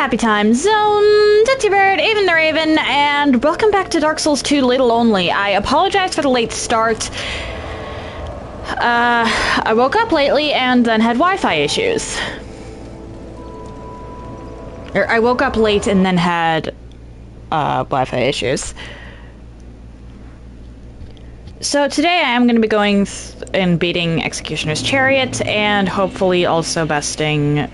Happy time zone, Tootsie Bird, Even the Raven, and welcome back to Dark Souls 2 Ladle Only. I apologize for the late start. I woke up lately and then had Wi-Fi issues. I woke up late and then had Wi-Fi issues. So today I am going to be going and beating Executioner's Chariot and hopefully also besting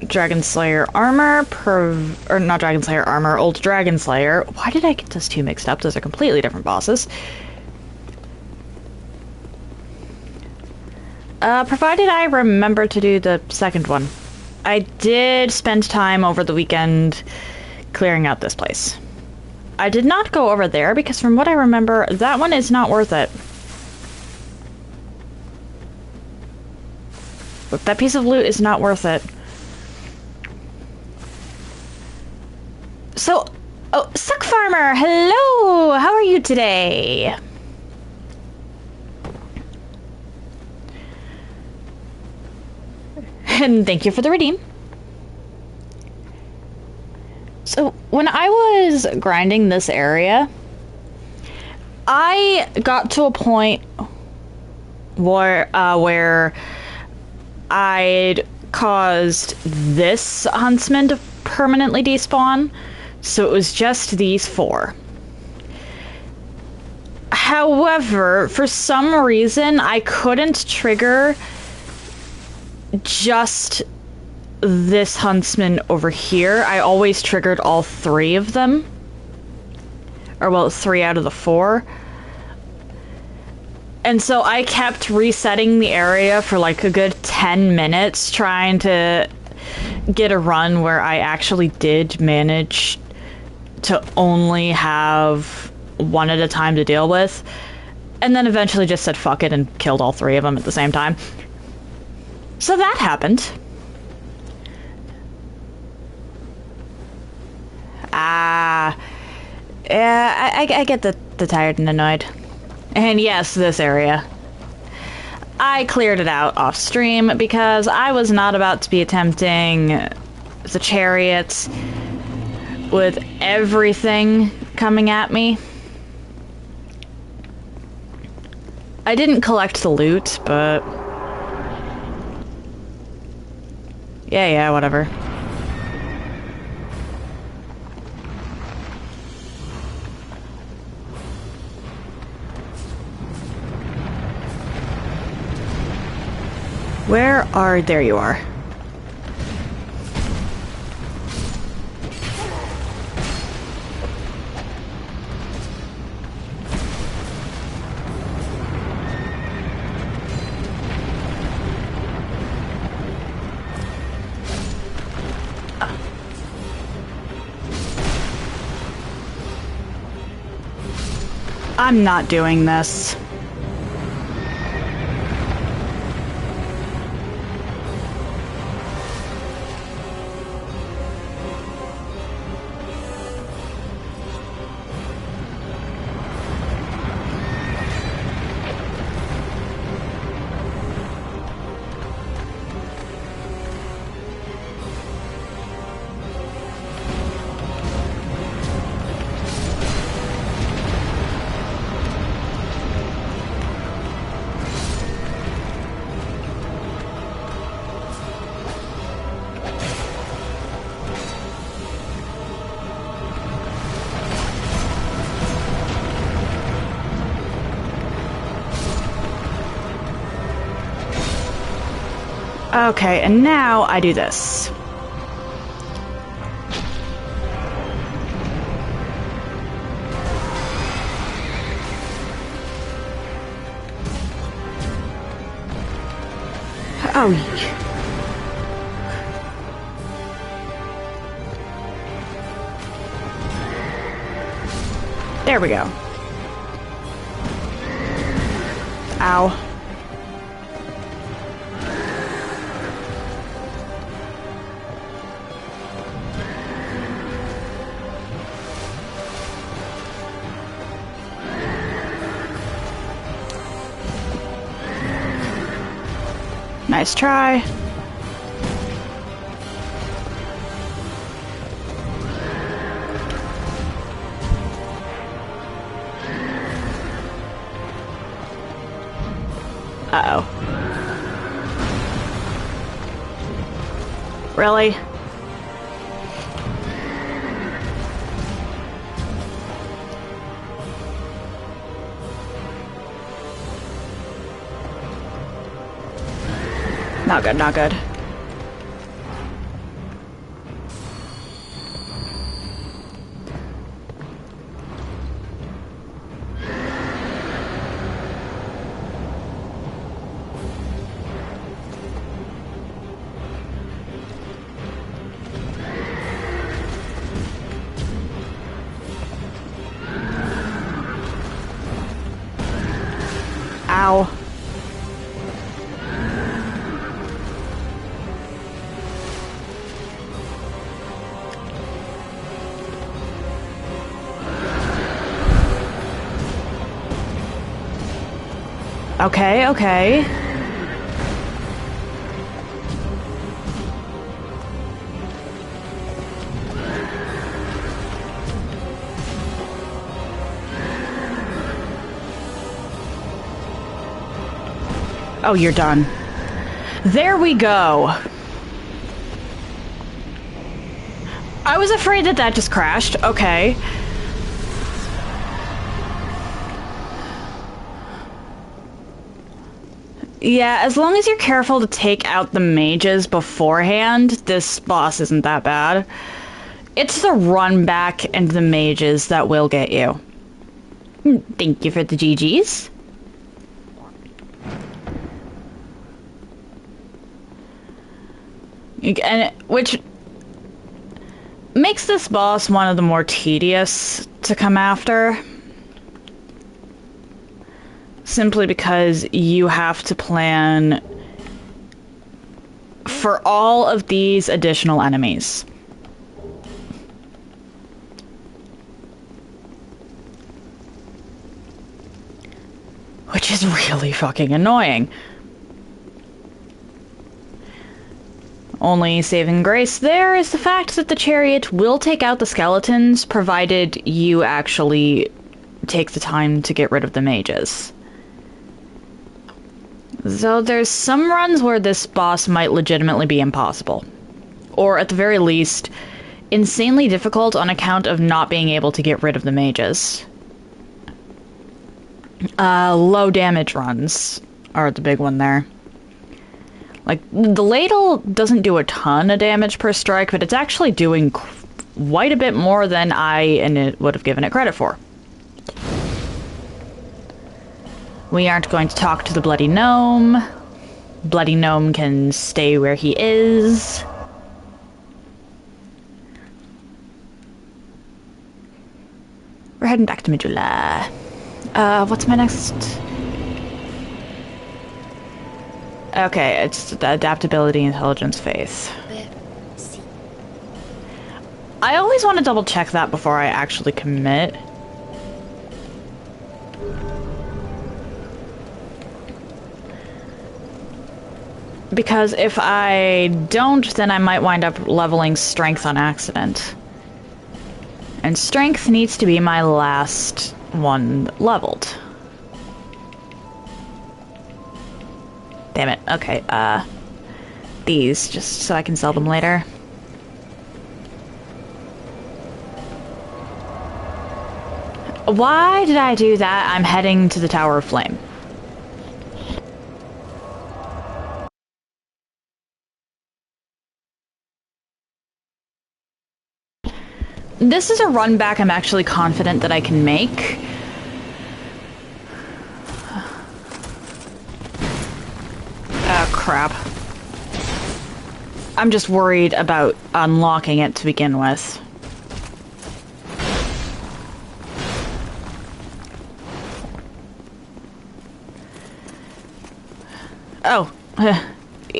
Dragon Slayer armor, or not Dragon Slayer armor, Old Dragon Slayer. Why did I get those two mixed up? Those are completely different bosses. Provided I remember to do the second one. I did spend time over the weekend clearing out this place. I did not go over there because from what I remember, that one is not worth it. Look, that piece of loot is not worth it. So, oh, Suck Farmer, hello! How are you today? And thank you for the redeem. So, when I was grinding this area, I got to a point where I'd caused this huntsman to permanently despawn, so it was just these four. However, for some reason, I couldn't trigger just this huntsman over here. I always triggered all three of them. Or, well, 3 out of the 4. And so I kept resetting the area for like a good 10 minutes, trying to get a run where I actually did manage to only have one at a time to deal with. And then eventually just said fuck it and killed all 3 of them at the same time. So that happened. Yeah, I get the tired and annoyed. And yes, this area. I cleared it out off stream because I was not about to be attempting the chariot with everything coming at me. I didn't collect the loot, but yeah, whatever. Where are... there you are. I'm not doing this. Okay, and now I do this. Oh. There we go. Ow. Nice try. Uh-oh. Really? Not good, not good. Ow. Okay, okay. Oh, you're done. There we go. I was afraid that that just crashed. Okay. Yeah, as long as you're careful to take out the mages beforehand, this boss isn't that bad. It's the run back and the mages that will get you. Thank you for the GGs. Which makes this boss one of the more tedious to come after. Simply because you have to plan for all of these additional enemies. Which is really fucking annoying. Only saving grace there is the fact that the chariot will take out the skeletons, provided you actually take the time to get rid of the mages. So there's some runs where this boss might legitimately be impossible. Or at the very least, insanely difficult on account of not being able to get rid of the mages. Low damage runs are the big one there. Like, the Ladle doesn't do a ton of damage per strike, but it's actually doing quite a bit more than I would have given it credit for. We aren't going to talk to the Bloody Gnome. Bloody Gnome can stay where he is. We're heading back to Medulla. What's my next... Okay, it's the adaptability, intelligence, faith. I always want to double check that before I actually commit. Because if I don't, then I might wind up leveling strength on accident. And strength needs to be my last one leveled. Damn it. Okay, these, just so I can sell them later. Why did I do that? I'm heading to the Tower of Flame. This is a run back I'm actually confident that I can make. Oh, crap. I'm just worried about unlocking it to begin with. Oh.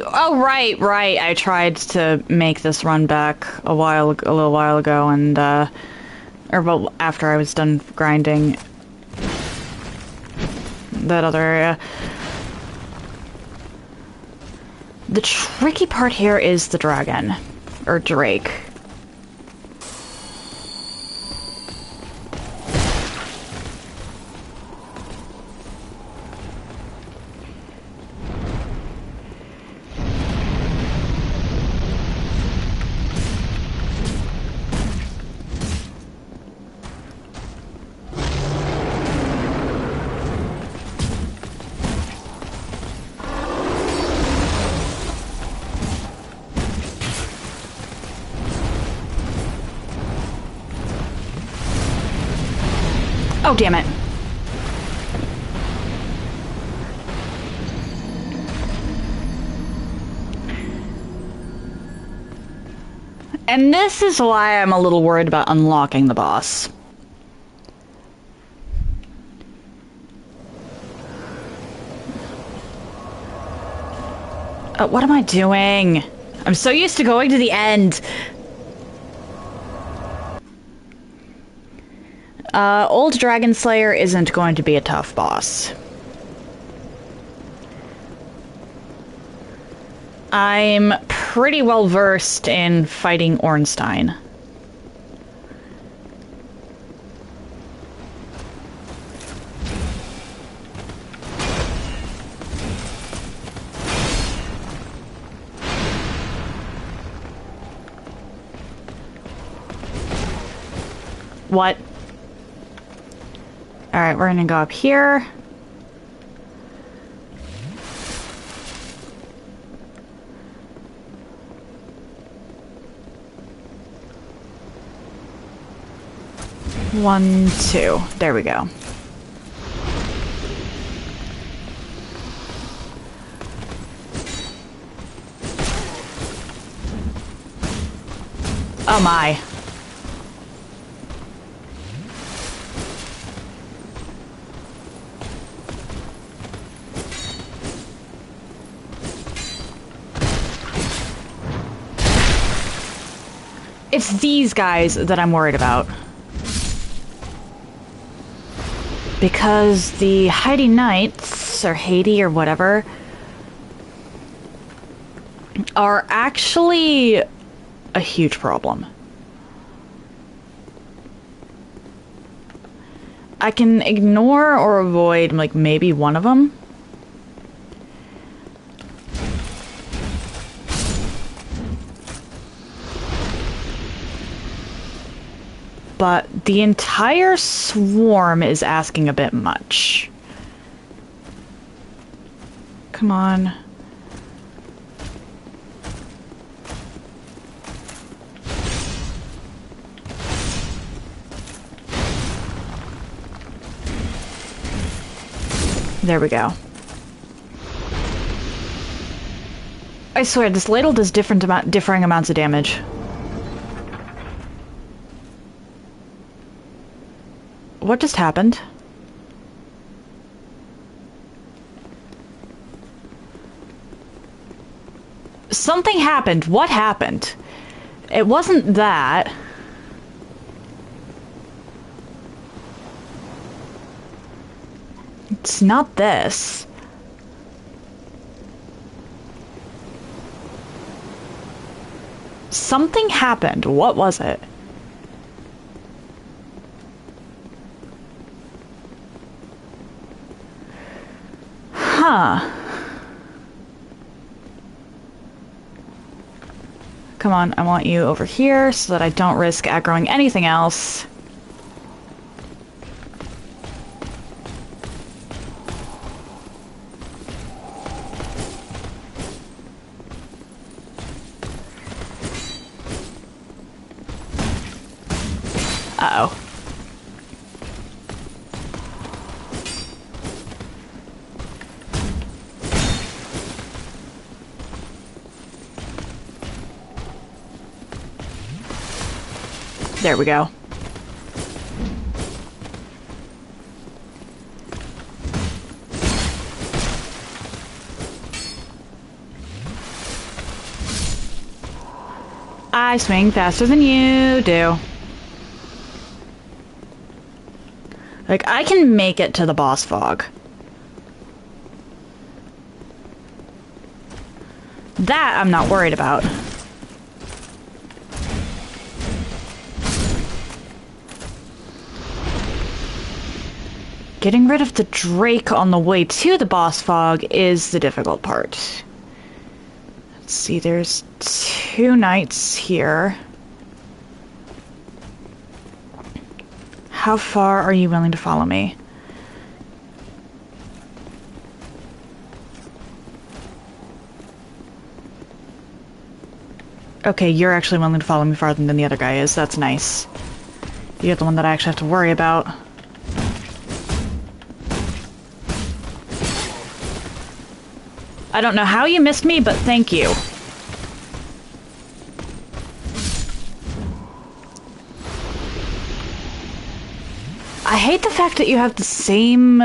Oh, right. I tried to make this run back a little while ago, and, well, after I was done grinding that other area. The tricky part here is the dragon. Or Drake. Oh, damn it. And this is why I'm a little worried about unlocking the boss. What am I doing? I'm so used to going to the end. Old Dragon Slayer isn't going to be a tough boss. I'm pretty well versed in fighting Ornstein. What? Alright, we're gonna go up here. One, two. There we go. Oh my. It's these guys that I'm worried about. Because the Heidi Knights, or Haiti, or whatever, are actually a huge problem. I can ignore or avoid, like, maybe one of them. But the entire swarm is asking a bit much. Come on. There we go. I swear, this ladle does differing amounts of damage. What just happened? Something happened. What happened? It wasn't that. It's not this. Something happened. What was it? Huh. Come on, I want you over here so that I don't risk aggroing anything else. Uh-oh. There we go. I swing faster than you do. Like, I can make it to the boss fog. That I'm not worried about. Getting rid of the Drake on the way to the boss fog is the difficult part. Let's see, there's 2 knights here. How far are you willing to follow me? Okay, you're actually willing to follow me farther than the other guy is. That's nice. You're the one that I actually have to worry about. I don't know how you missed me, but thank you. I hate the fact that you have the same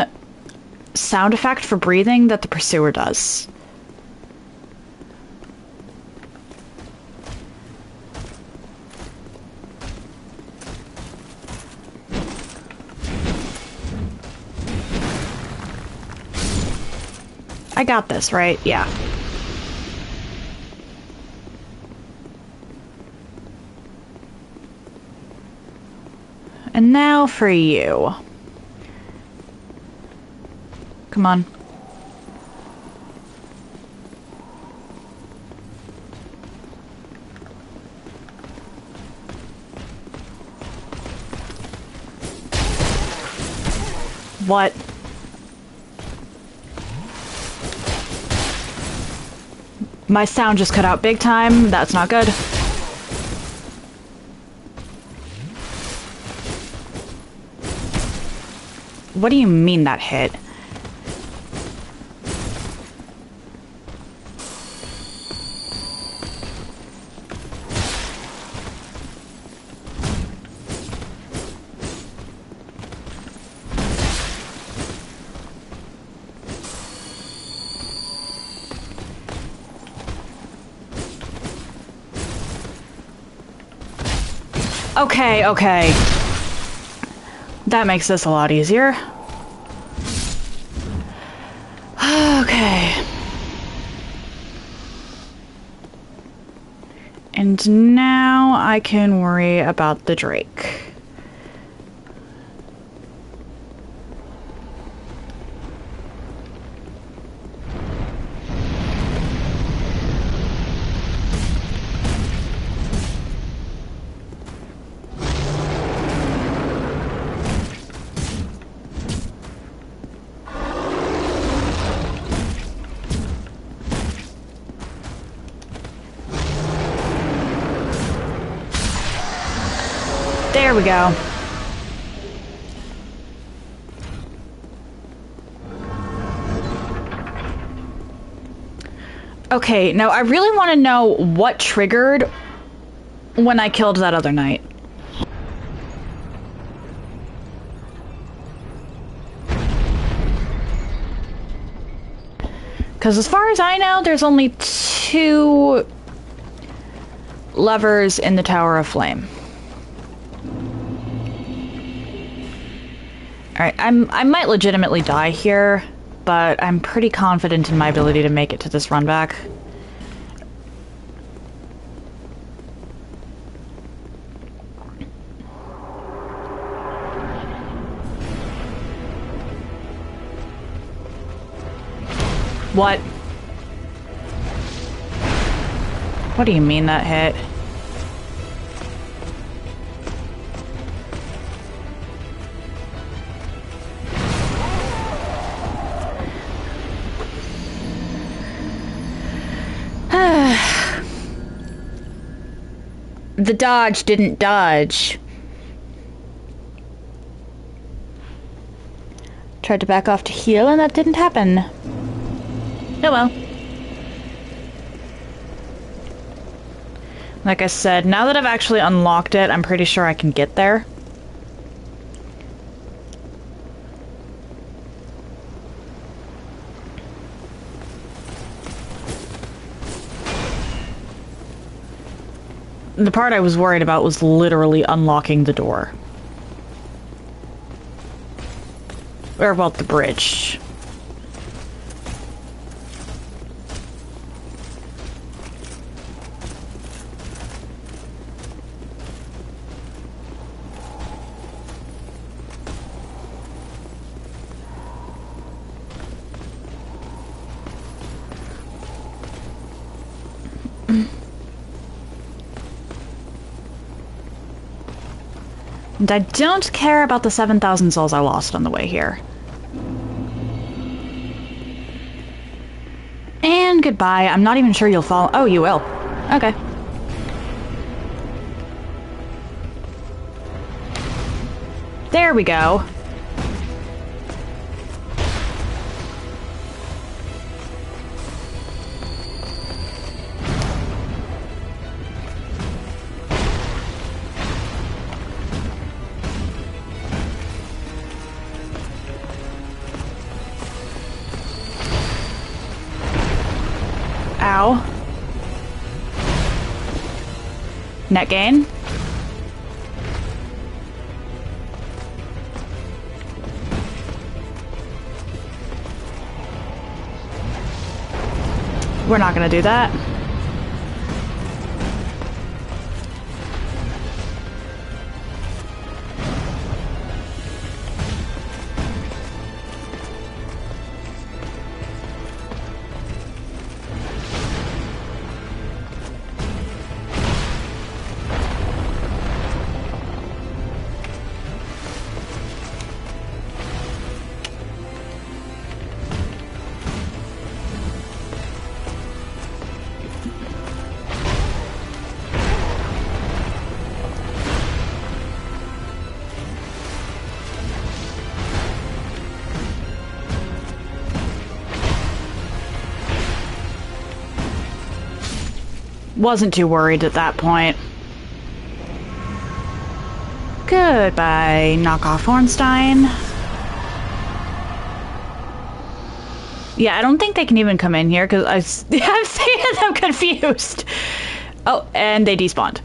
sound effect for breathing that the pursuer does. I got this, right? Yeah. And now for you. Come on. What? My sound just cut out big time. That's not good. What do you mean that hit? Okay, okay. That makes this a lot easier. Okay. And now I can worry about the Drake. There we go. Okay, now I really want to know what triggered when I killed that other knight. Because as far as I know, there's only 2 levers in the Tower of Flame. Alright, I might legitimately die here, but I'm pretty confident in my ability to make it to this run back. What? What do you mean that hit? The dodge didn't dodge. Tried to back off to heal and that didn't happen. Oh well. Like I said, now that I've actually unlocked it, I'm pretty sure I can get there. The part I was worried about was literally unlocking the door. Or, well, the bridge. And I don't care about the 7,000 souls I lost on the way here. And goodbye. I'm not even sure you'll fall. Oh, you will. Okay. There we go. Ow. Net gain. We're not gonna do that. Wasn't too worried at that point. Goodbye, knockoff Ornstein. Yeah, I don't think they can even come in here because I'm seeing them confused. Oh, and they despawned.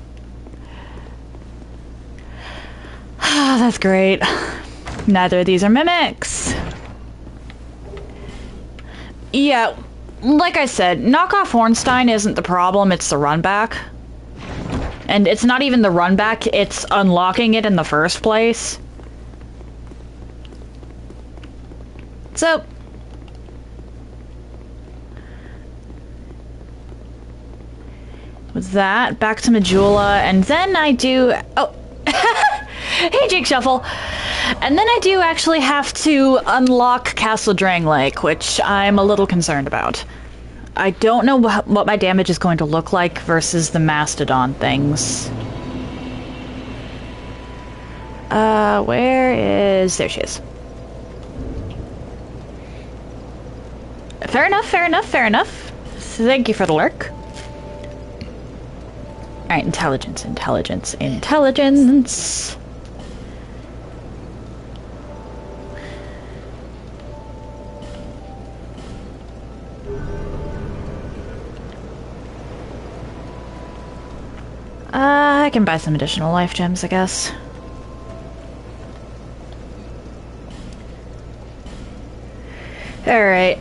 That's great. Neither of these are mimics. Yeah. Like I said, knockoff Ornstein isn't the problem, it's the run back. And it's not even the run back, it's unlocking it in the first place. So... with that, back to Majula, and then I do... oh! Hey, Jake Shuffle! And then I do actually have to unlock Castle Drang Lake, which I'm a little concerned about. I don't know what my damage is going to look like versus the Mastodon things. Where is... there she is. Fair enough, fair enough, fair enough. Thank you for the lurk. Alright, intelligence, intelligence, intelligence. I can buy some additional life gems, I guess. Alright,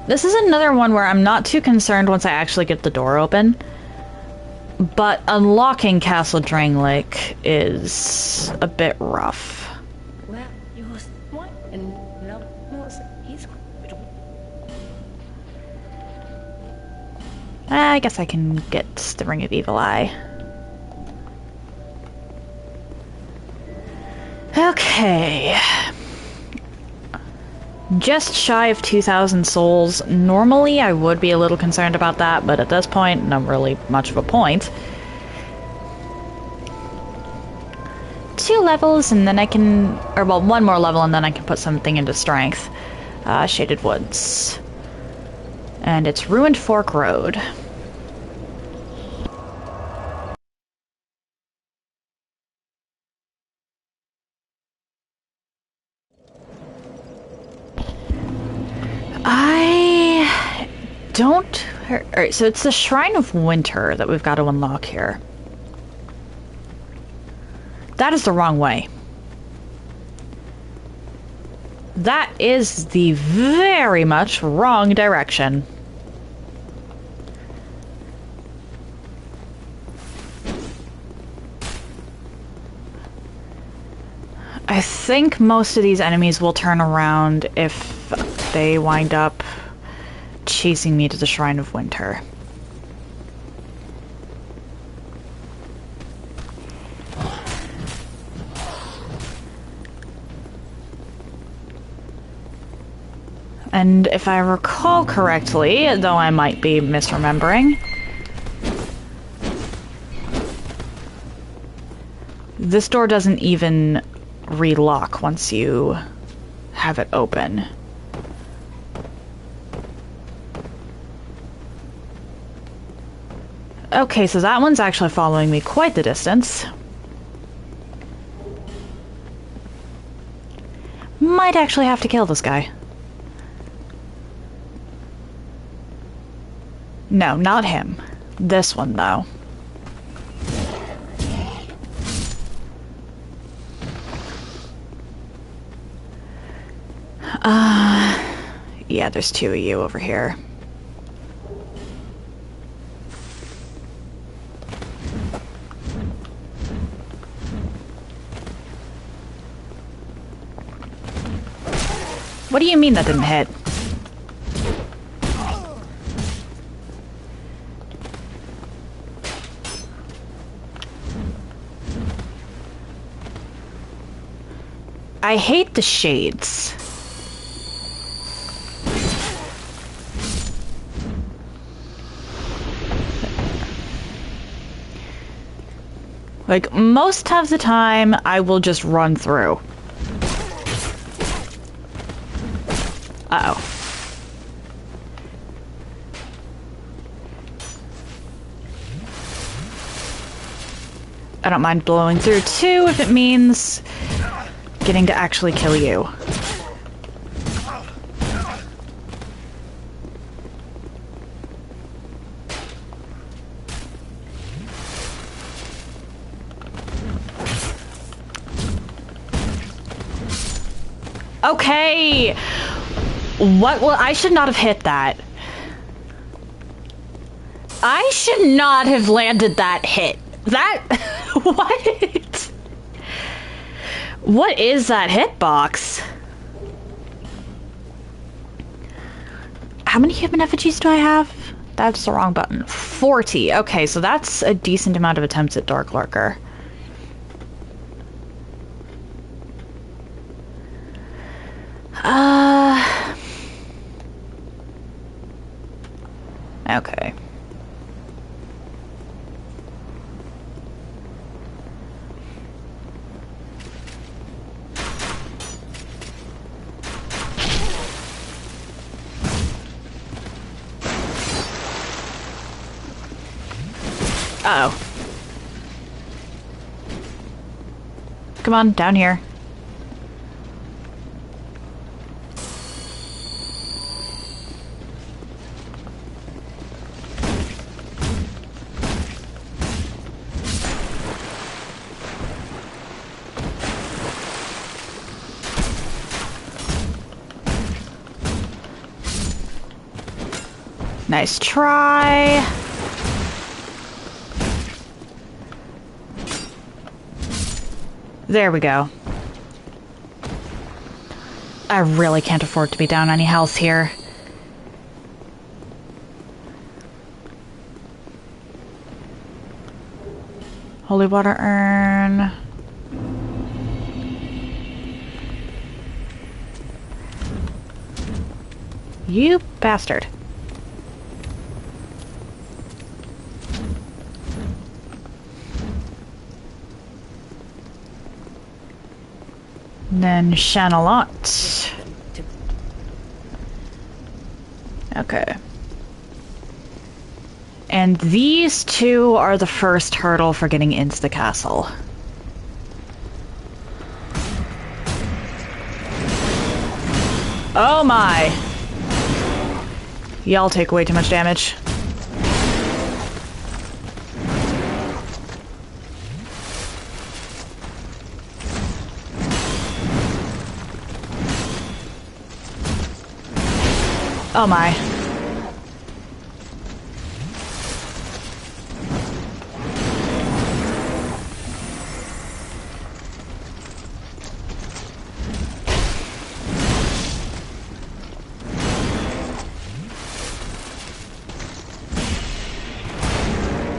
this is another one where I'm not too concerned once I actually get the door open. But unlocking Castle Drang Lake is a bit rough. I guess I can get the Ring of Evil Eye. Okay. Just shy of 2,000 souls. Normally I would be a little concerned about that, but at this point, not really much of a point. 2 levels and then I can... or well, 1 more level and then I can put something into strength. Shaded Woods. And it's Ruined Fork Road. I don't... alright, so it's the Shrine of Winter that we've got to unlock here. That is the wrong way. That is the very much wrong direction. I think most of these enemies will turn around if they wind up chasing me to the Shrine of Winter. And if I recall correctly, though I might be misremembering, this door doesn't even relock once you have it open. Okay, so that one's actually following me quite the distance. might actually have to kill this guy. No, not him. This one, though. Yeah, there's two of you over here. What do you mean that didn't hit? I hate the shades. Like, most of the time, I will just run through. Uh-oh. I don't mind blowing through, too, if it means getting to actually kill you. Okay! What? Well, I should not have hit that. I should not have landed that hit. That... What? What is that hitbox? How many human effigies do I have? That's the wrong button. 40. Okay, so that's a decent amount of attempts at Dark Lurker. Okay. Uh-oh. Come on, down here. Nice try. There we go. I really can't afford to be down any health here. Holy water urn. You bastard. Then Chanelot. Okay. And these two are the first hurdle for getting into the castle. Oh my! Y'all take way too much damage. Oh my.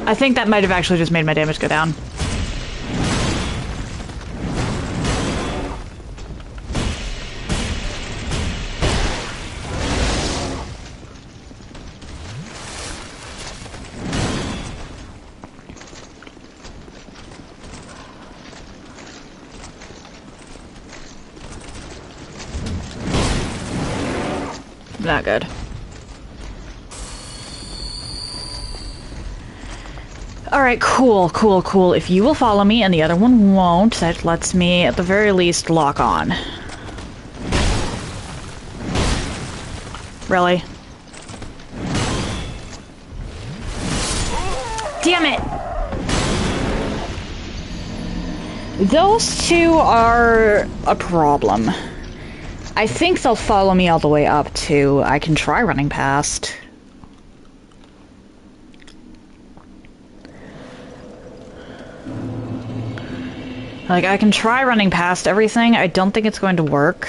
I think that might have actually just made my damage go down. Not good. Alright, cool, cool, cool. If you will follow me and the other one won't, that lets me, at the very least, lock on. Really? Damn it! Those two are a problem. I think they'll follow me all the way up too. I can try running past. Like, I can try running past everything. I don't think it's going to work.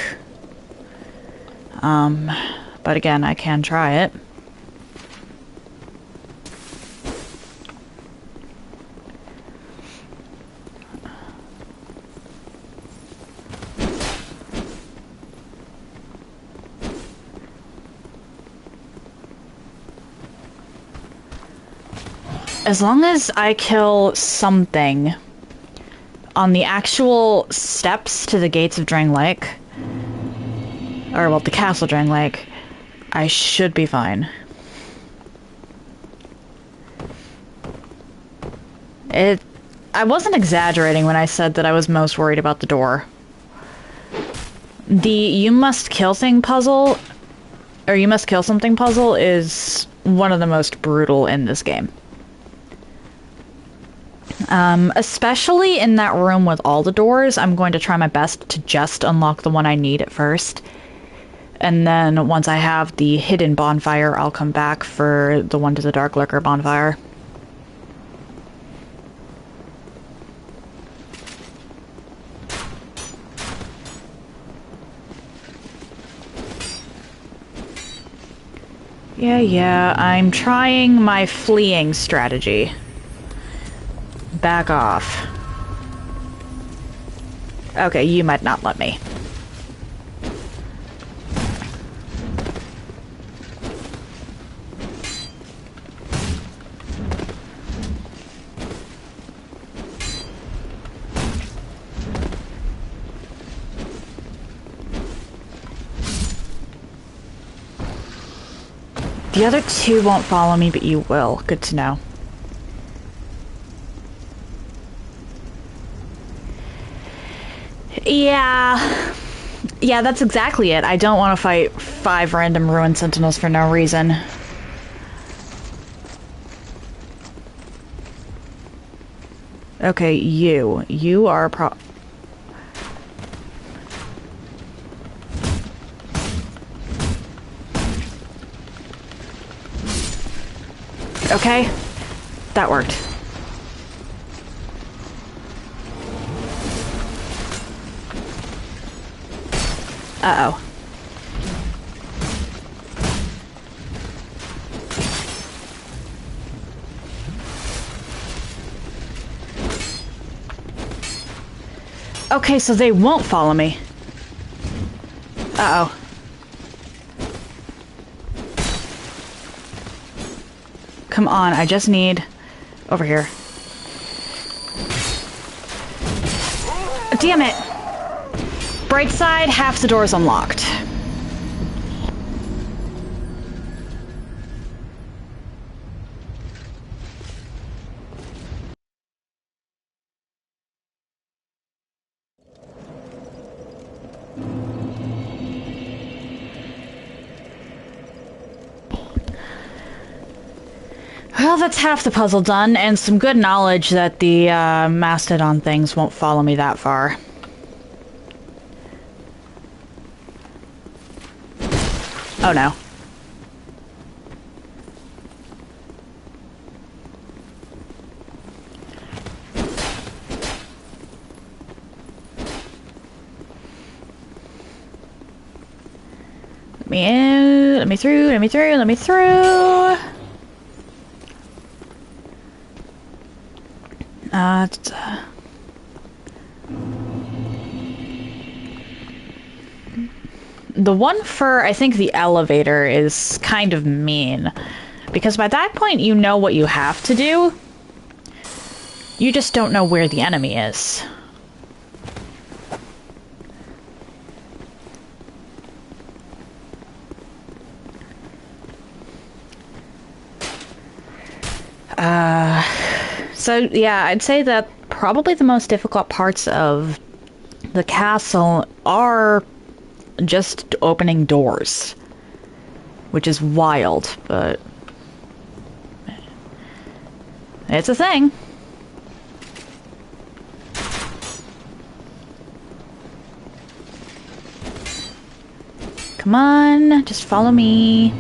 But again, I can try it. As long as I kill something on the actual steps to the gates of Drang Lake, or, well, the castle Drang Lake, I should be fine. I wasn't exaggerating when I said that I was most worried about the door. The you must kill thing puzzle, or you must kill something puzzle, is one of the most brutal in this game. Especially in that room with all the doors, I'm going to try my best to just unlock the one I need at first. And then once I have the hidden bonfire, I'll come back for the one to the Dark Lurker bonfire. Yeah, I'm trying my fleeing strategy. Back off. Okay, you might not let me. The other two won't follow me, but you will. Good to know. Yeah, that's exactly it. I don't want to fight 5 random ruined sentinels for no reason. Okay, you are a okay, that worked. Uh-oh. Okay, so they won't follow me. Uh-oh. Come on, I just need... over here. Damn it! Bright side, half the door's unlocked. Well, that's half the puzzle done, and some good knowledge that the mastodon things won't follow me that far. Oh no. Let me in, let me through, let me through, let me through! The one for, I think, the elevator is kind of mean. Because by that point, you know what you have to do. You just don't know where the enemy is. So, yeah, I'd say that probably the most difficult parts of the castle are just opening doors. which is wild, but it's a thing. Come on, just follow me.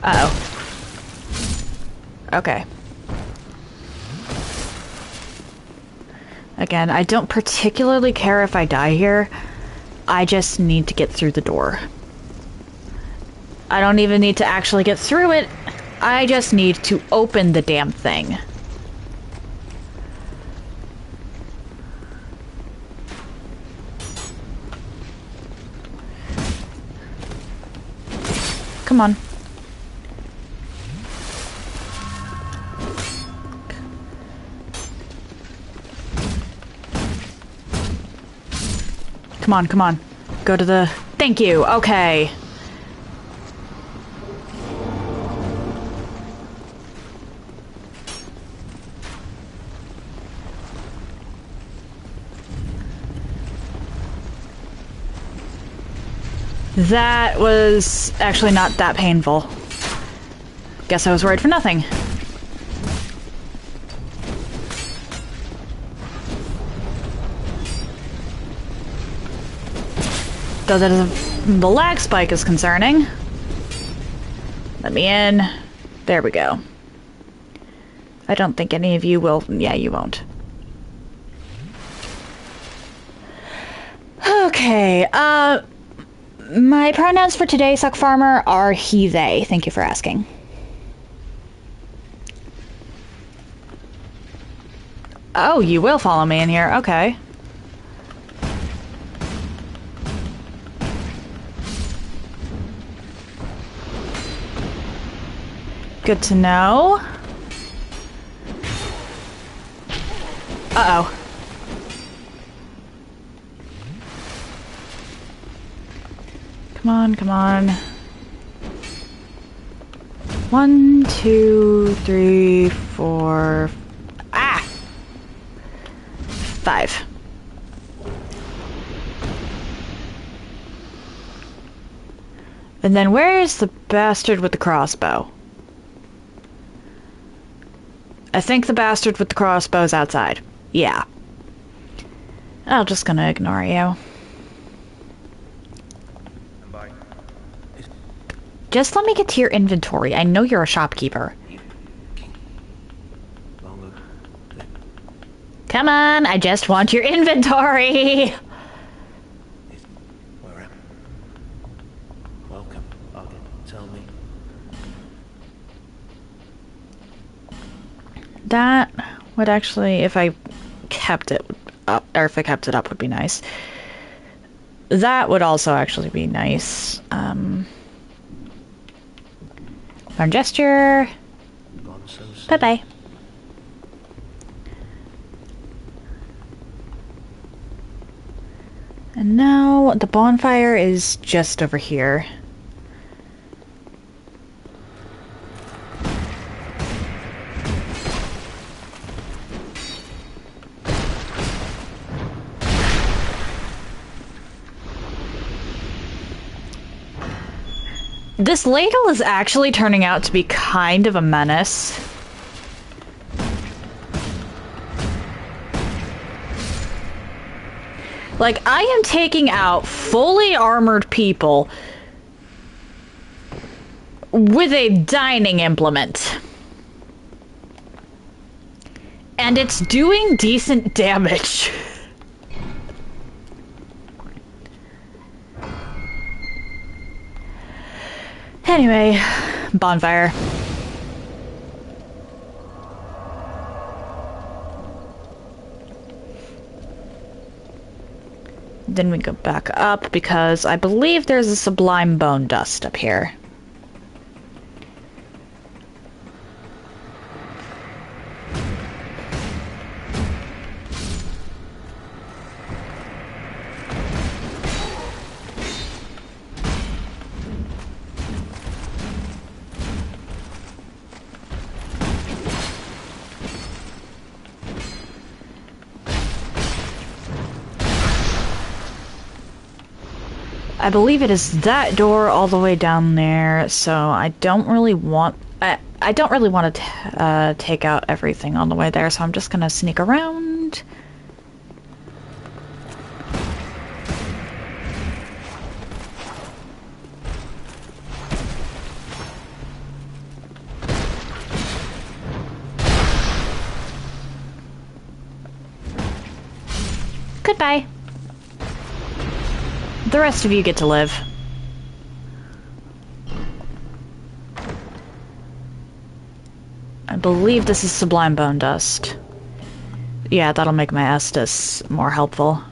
Uh-oh. Okay. Again, I don't particularly care if I die here. I just need to get through the door. I don't even need to actually get through it. I just need to open the damn thing. Come on. Come on, come on. Go to the... Thank you. Okay. That was actually not that painful. Guess I was worried for nothing. Though the lag spike is concerning. Let me in. There we go. I don't think any of you will... Yeah, you won't. Okay, my pronouns for today, Suck Farmer, are he, they. Thank you for asking. Oh, you will follow me in here. Okay. Good to know. Uh-oh. Come on, come on. 1, 2, 3, 4... Ah! 5. And then where is the bastard with the crossbow? I think the bastard with the crossbow is outside. Yeah. I'm just gonna ignore you. Just let me get to your inventory. I know you're a shopkeeper. Come on, I just want your inventory! Welcome. Tell me. That would actually, if I kept it up, or if I kept it up, would be nice. That would also actually be nice. Learn gesture. Bye-bye. And now the bonfire is just over here. This ladle is actually turning out to be kind of a menace. Like, I am taking out fully armored people with a dining implement. And it's doing decent damage. Anyway, bonfire. Then we go back up because I believe there's a sublime bone dust up here. I believe it is that door all the way down there, so I don't really want... I don't really want to take out everything on the way there, so I'm just gonna sneak around. Goodbye. The rest of you get to live. I believe this is Sublime Bone Dust. Yeah, that'll make my Estus more helpful.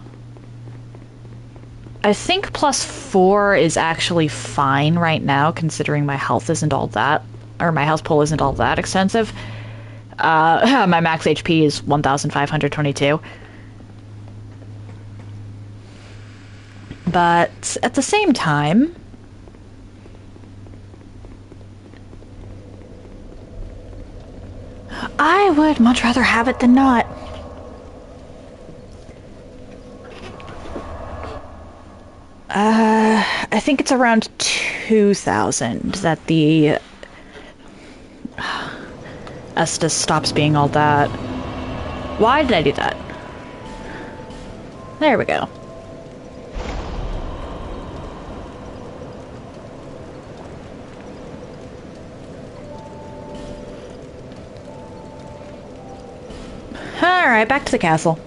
I think +4 is actually fine right now, considering my health isn't all that, or my health pool isn't all that extensive. My max HP is 1,522. But at the same time, I would much rather have it than not. I think it's around 2,000 that the Estus stops being all that. Why did I do that? There we go. Alright, back to the castle.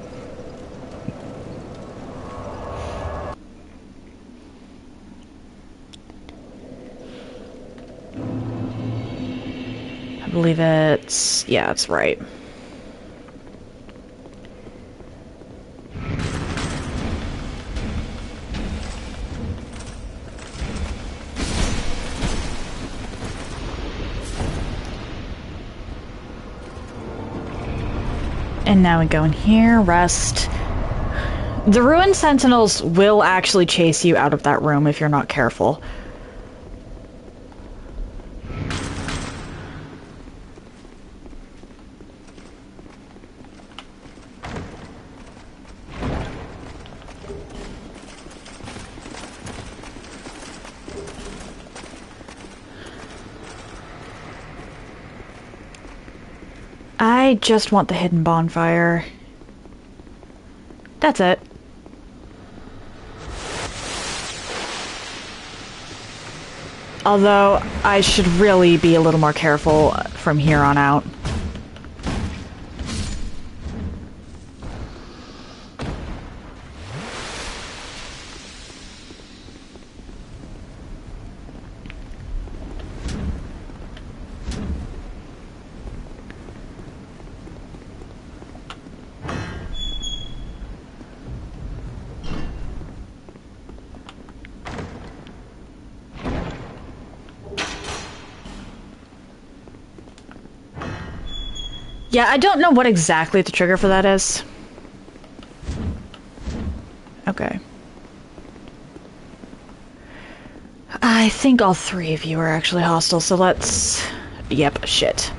I believe it's... yeah, it's right. And now we go in here, rest. The ruined sentinels will actually chase you out of that room if you're not careful. I just want the hidden bonfire. That's it. Although, I should really be a little more careful from here on out. Yeah, I don't know what exactly the trigger for that is. Okay. I think all three of you are actually hostile, so let's... Yep, shit.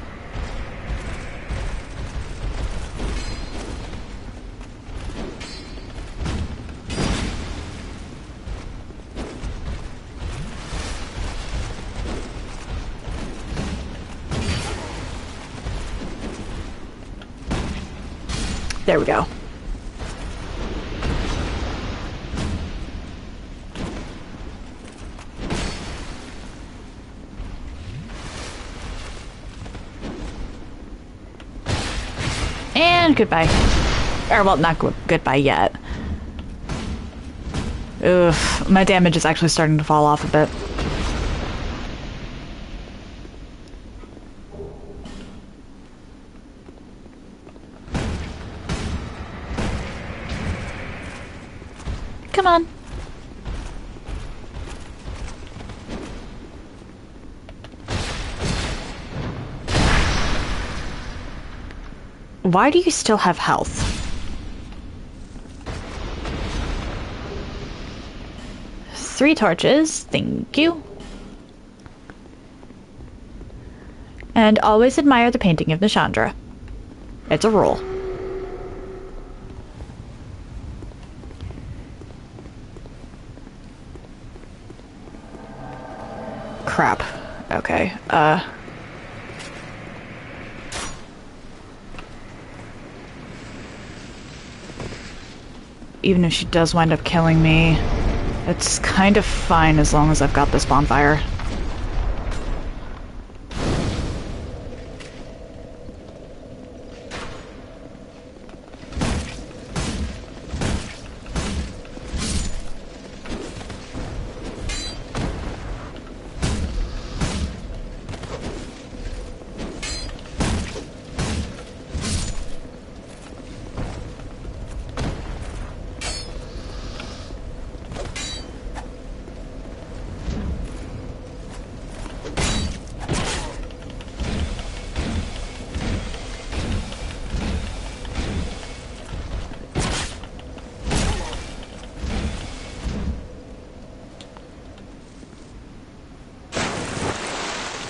There we go. And goodbye. Or, well, not goodbye yet. Oof, my damage is actually starting to fall off a bit. Come on. Why do you still have health? Three torches, thank you. And always admire the painting of Nishandra. It's a rule. crap. Okay, even if she does wind up killing me, it's kind of fine as long as I've got this bonfire.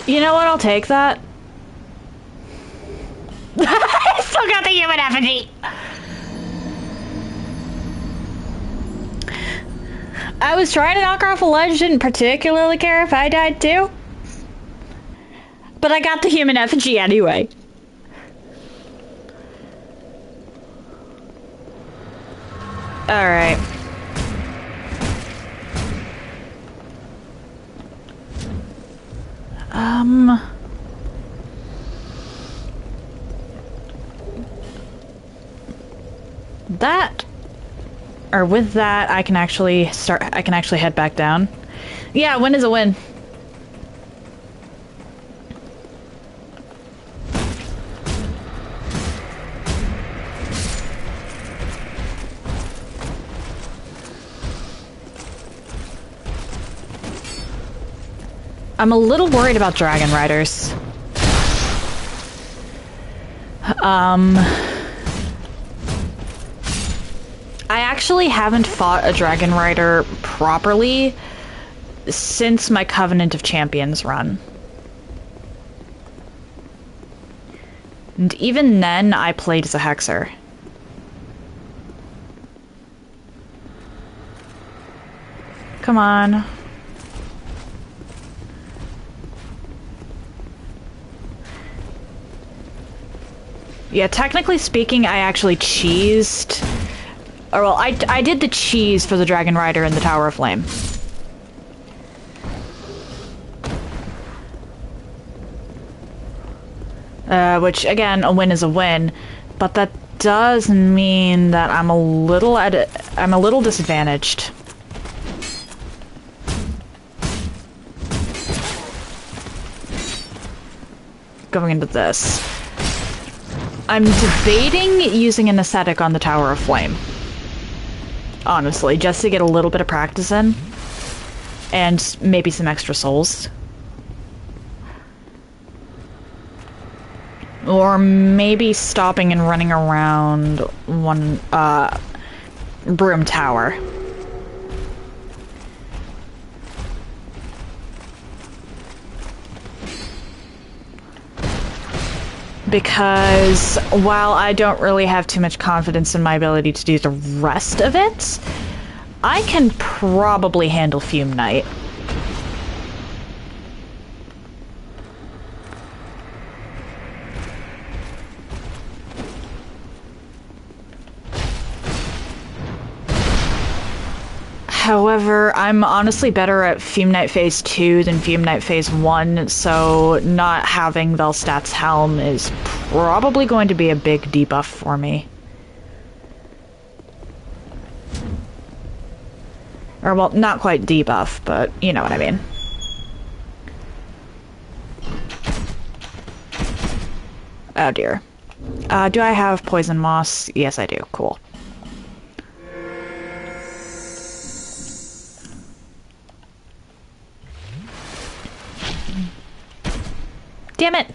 You know what? I'll take that. I still got the human effigy. I was trying to knock off a ledge, didn't particularly care if I died too. But I got the human effigy anyway. Alright. That, or with that, I can actually head back down. Yeah, win is a win. I'm a little worried about dragon riders. I actually haven't fought a dragon rider properly since my Covenant of Champions run. And even then, I played as a hexer. Come on. Yeah, technically speaking, I actually cheesed. Or, well, I did the cheese for the Dragon Rider in the Tower of Flame. Which, again, a win is a win. But that does mean that I'm a little disadvantaged. Going into this. I'm debating using an Ascetic on the Tower of Flame. Honestly, just to get a little bit of practice in. And maybe some extra souls. Or maybe stopping and running around one, Broom Tower. Because while I don't really have too much confidence in my ability to do the rest of it, I can probably handle Fume Knight. However, I'm honestly better at Fume Knight Phase 2 than Fume Knight Phase 1, so not having Velstat's Helm is probably going to be a big debuff for me. Or, well, not quite debuff, but you know what I mean. Oh dear. Do I have Poison Moss? Yes, I do. Cool. Damn it!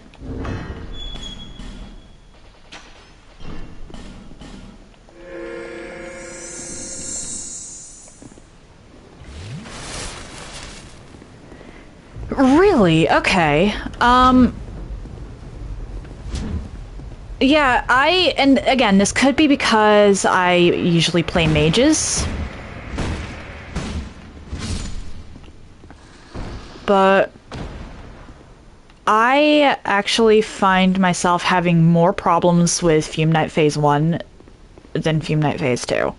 Really? Okay. Yeah, and again, this could be because I usually play mages. But I actually find myself having more problems with Fume Night Phase 1 than Fume Night Phase 2.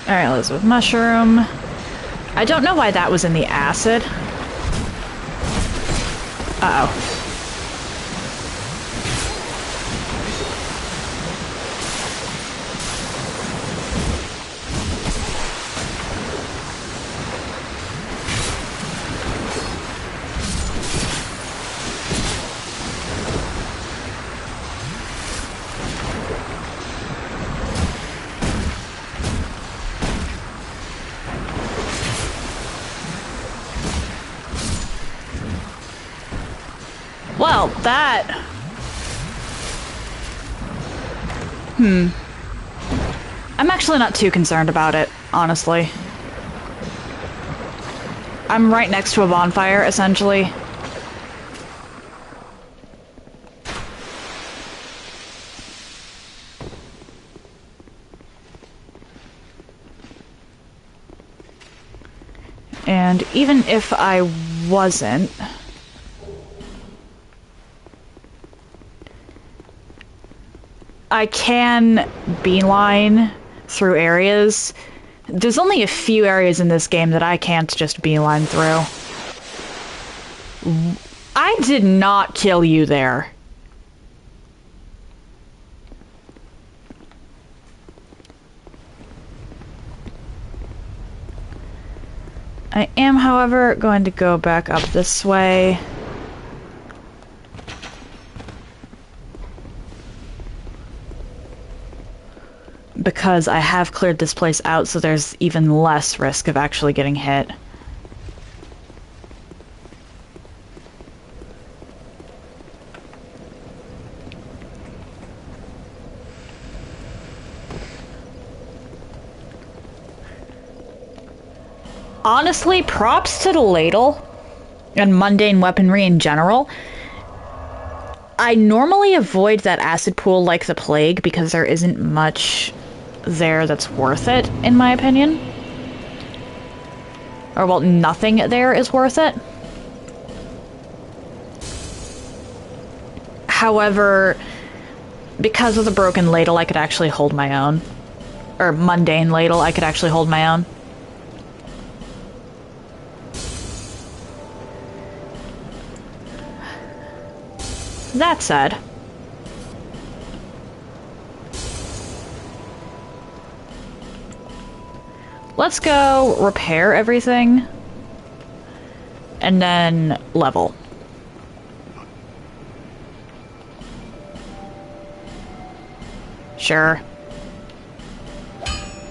Alright, Elizabeth Mushroom. I don't know why that was in the acid. Uh-oh. Well, that... I'm actually not too concerned about it, honestly. I'm right next to a bonfire, essentially. And even if I wasn't... I can beeline through areas. There's only a few areas in this game that I can't just beeline through. I did not kill you there. I am, however, going to go back up this way. Because I have cleared this place out, so there's even less risk of actually getting hit. Honestly, props to the Ladle and mundane weaponry in general. I normally avoid that acid pool like the plague because there isn't much there that's worth it, in my opinion. Or, well, nothing there is worth it. However, because of the broken ladle, I could actually hold my own. Or mundane ladle, I could actually hold my own. That said, let's go repair everything and then level. Sure.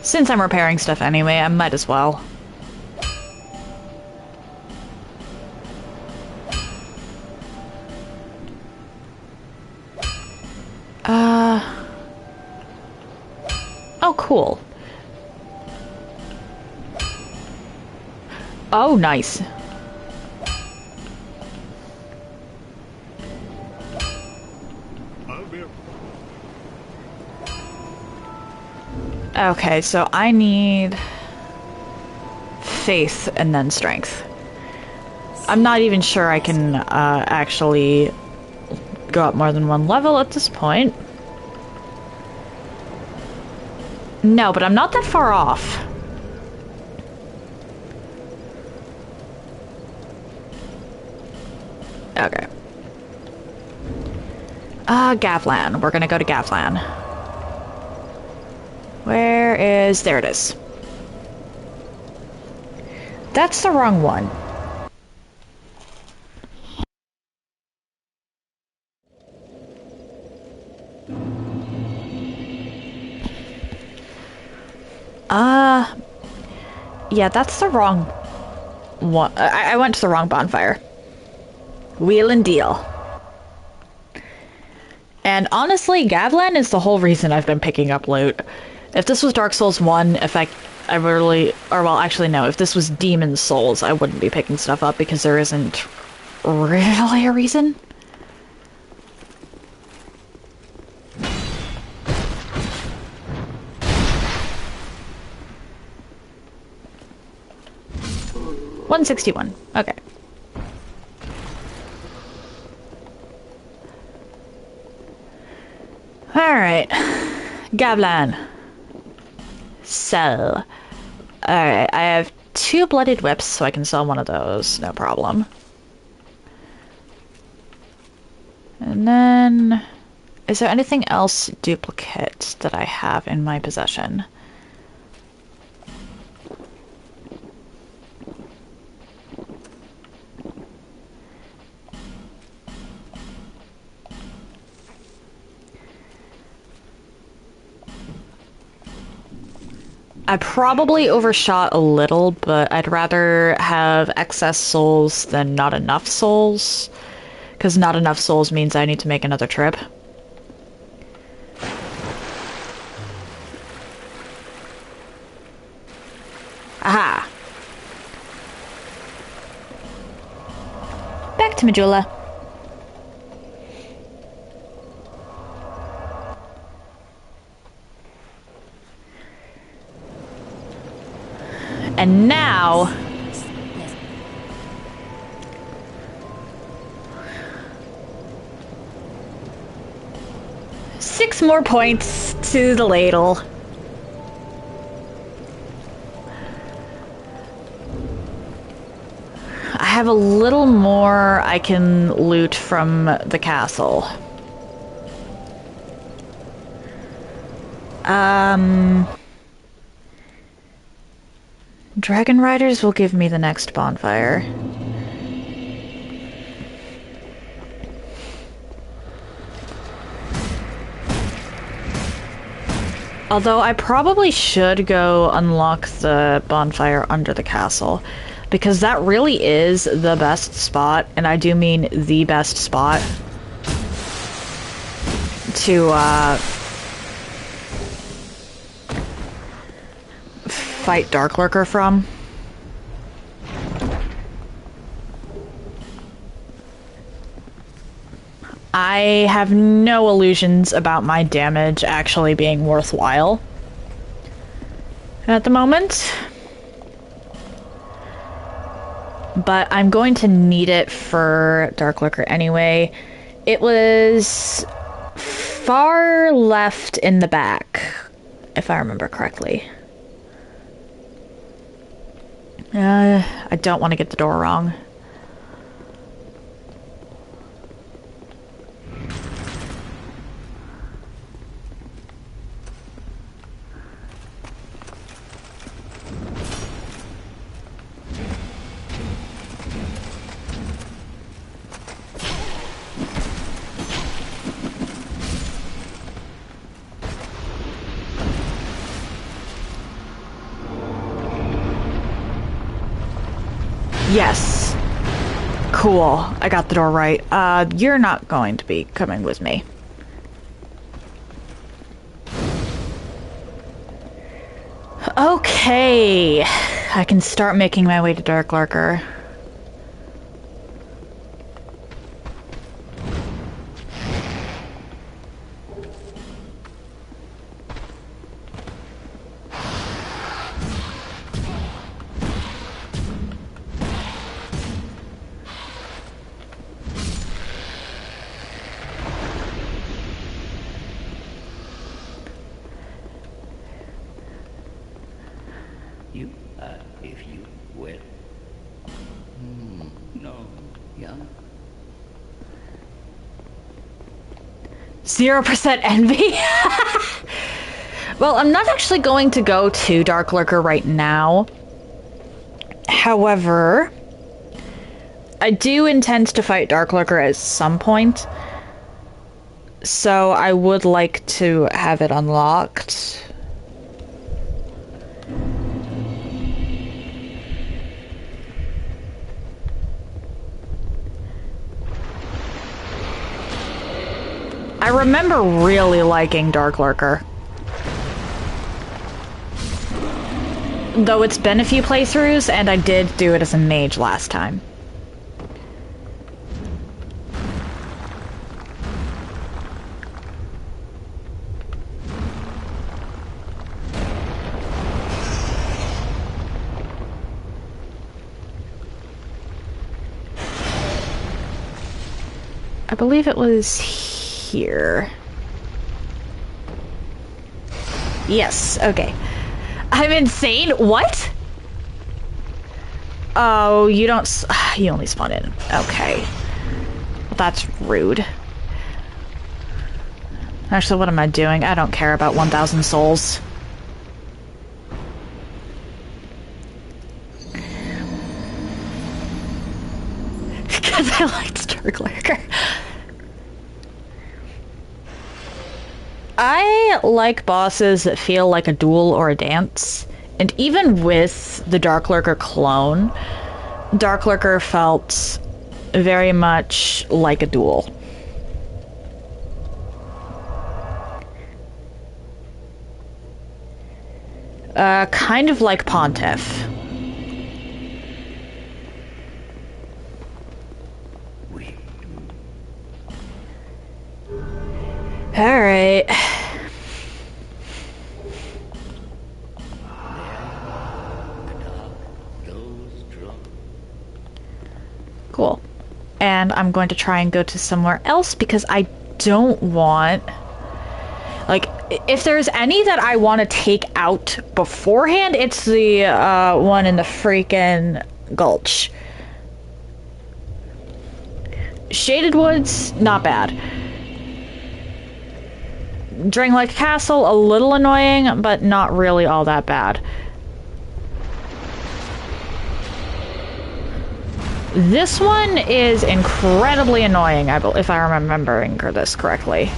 Since I'm repairing stuff anyway, I might as well. Oh, cool. Oh, nice. Okay, so I need faith and then strength. I'm not even sure I can actually go up more than one level at this point. No, but I'm not that far off. Okay. Gavlan. We're gonna go to Gavlan. Where is... There it is. That's the wrong one. Yeah, that's the wrong one. I went to the wrong bonfire. Wheel and deal. And honestly, Gavlan is the whole reason I've been picking up loot. If this was Dark Souls 1, I really... Or, well, actually, no. If this was Demon Souls, I wouldn't be picking stuff up because there isn't really a reason. 161. Okay. Alright. Gablan. Sell. Alright, I have 2 bloodied whips, so I can sell one of those. No problem. And then... is there anything else duplicate that I have in my possession? I probably overshot a little, but I'd rather have excess souls than not enough souls. Because not enough souls means I need to make another trip. Aha! Back to Majula. And now... 6 more points to the ladle. I have a little more I can loot from the castle. Dragon Riders will give me the next bonfire. Although I probably should go unlock the bonfire under the castle, because that really is the best spot, and I do mean the best spot to fight Dark Lurker from. I have no illusions about my damage actually being worthwhile at the moment. But I'm going to need it for Dark Lurker anyway. It was far left in the back, if I remember correctly. I don't want to get the door wrong. Yes. Cool. I got the door right. You're not going to be coming with me. Okay. I can start making my way to Dark Lurker. If you will. No, young. 0% envy? Well, I'm not actually going to go to Dark Lurker right now. However, I do intend to fight Dark Lurker at some point. So I would like to have it unlocked. I remember really liking Dark Lurker. Though it's been a few playthroughs, and I did do it as a mage last time. I believe it was here. Yes, okay. I'm insane? What? Oh, you don't... You only spawn in. Okay. Well, that's rude. Actually, what am I doing? I don't care about 1,000 souls. Because I liked Dark Lurker. I like bosses that feel like a duel or a dance. And even with the Dark Lurker clone, Dark Lurker felt very much like a duel. Kind of like Pontiff. Alright. Cool. And I'm going to try and go to somewhere else because I don't want... Like, if there's any that I want to take out beforehand, it's the one in the freaking gulch. Shaded Woods, not bad. Dringlike Castle, a little annoying, but not really all that bad. This one is incredibly annoying, if I'm remembering this correctly.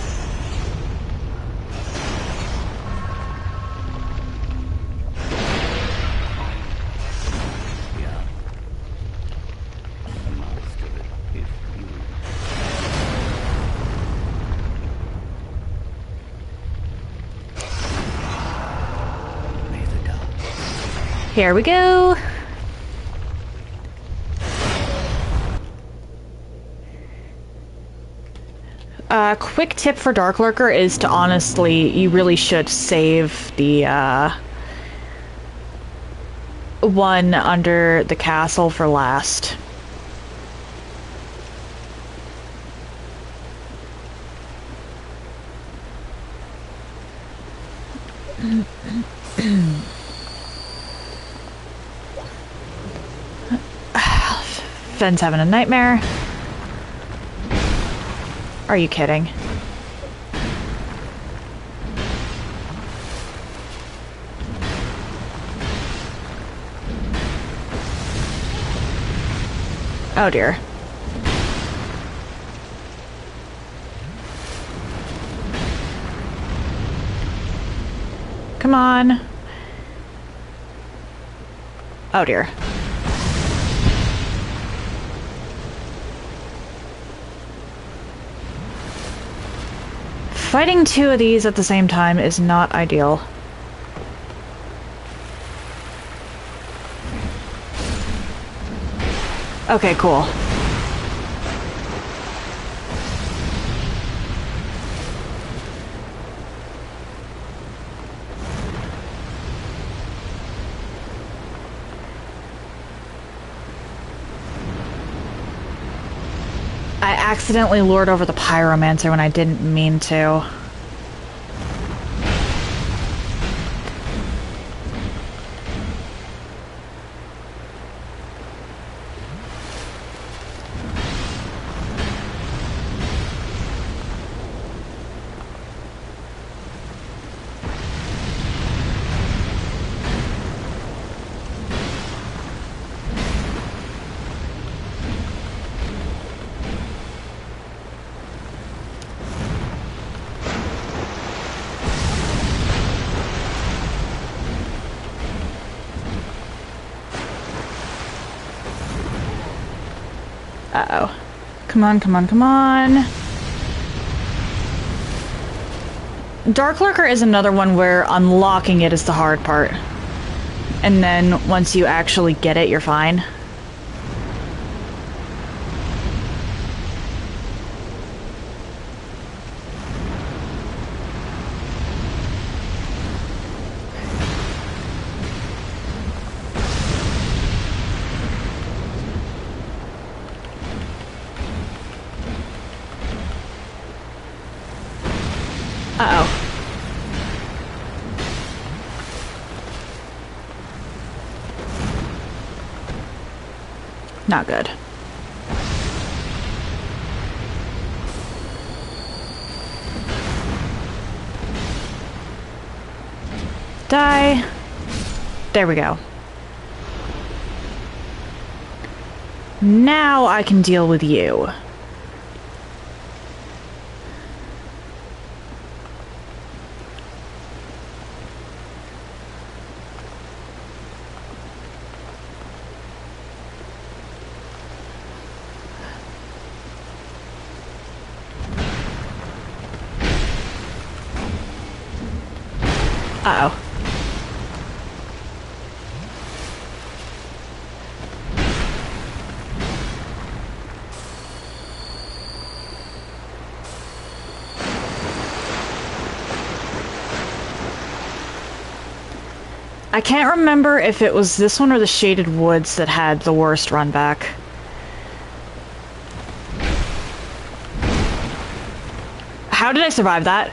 Here we go. Quick tip for Dark Lurker is to honestly, you really should save the one under the castle for last. Fenn's having a nightmare. Are you kidding? Oh dear. Come on. Oh dear. Fighting two of these at the same time is not ideal. Okay, cool. I accidentally lured over the pyromancer when I didn't mean to. Uh-oh. Come on, come on, come on. Dark Lurker is another one where unlocking it is the hard part. And then once you actually get it, you're fine. Not good. Die. There we go. Now I can deal with you. Uh-oh. I can't remember if it was this one or the Shaded Woods that had the worst run back. How did I survive that?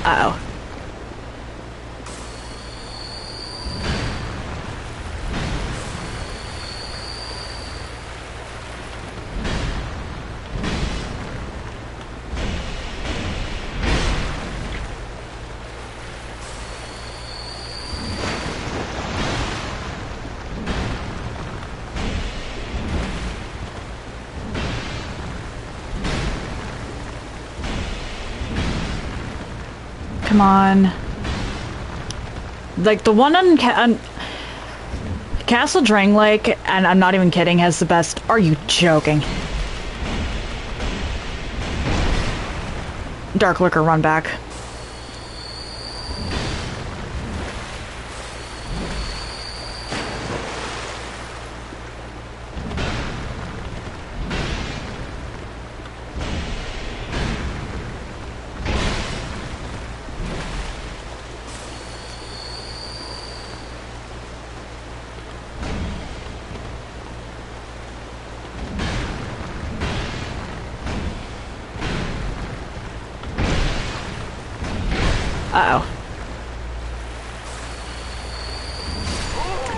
Uh-oh. Come on. Like, the one on Castle Drang-Lake, and I'm not even kidding, has the best... Are you joking? Dark Liquor run back. Uh-oh.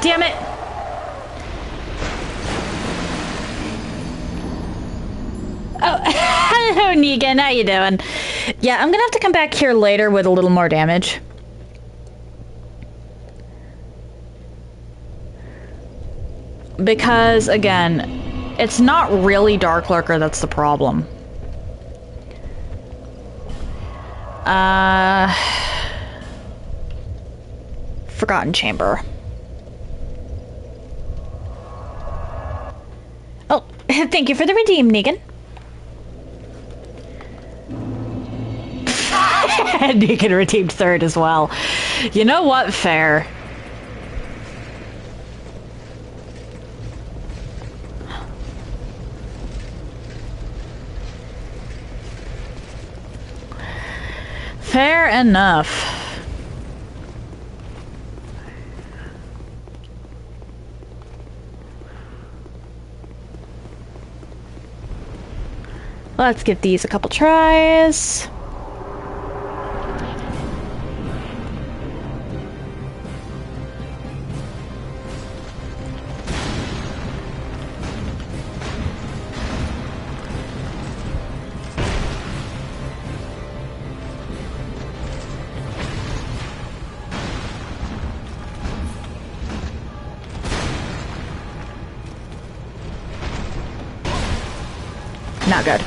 Damn it! Oh, hello, Negan. How you doing? Yeah, I'm gonna have to come back here later with a little more damage. Because, again, it's not really Dark Lurker that's the problem. Forgotten Chamber. Oh, thank you for the redeem, Negan. Negan redeemed third as well. You know what? Fair. Fair enough. Let's give these a couple tries. Not good.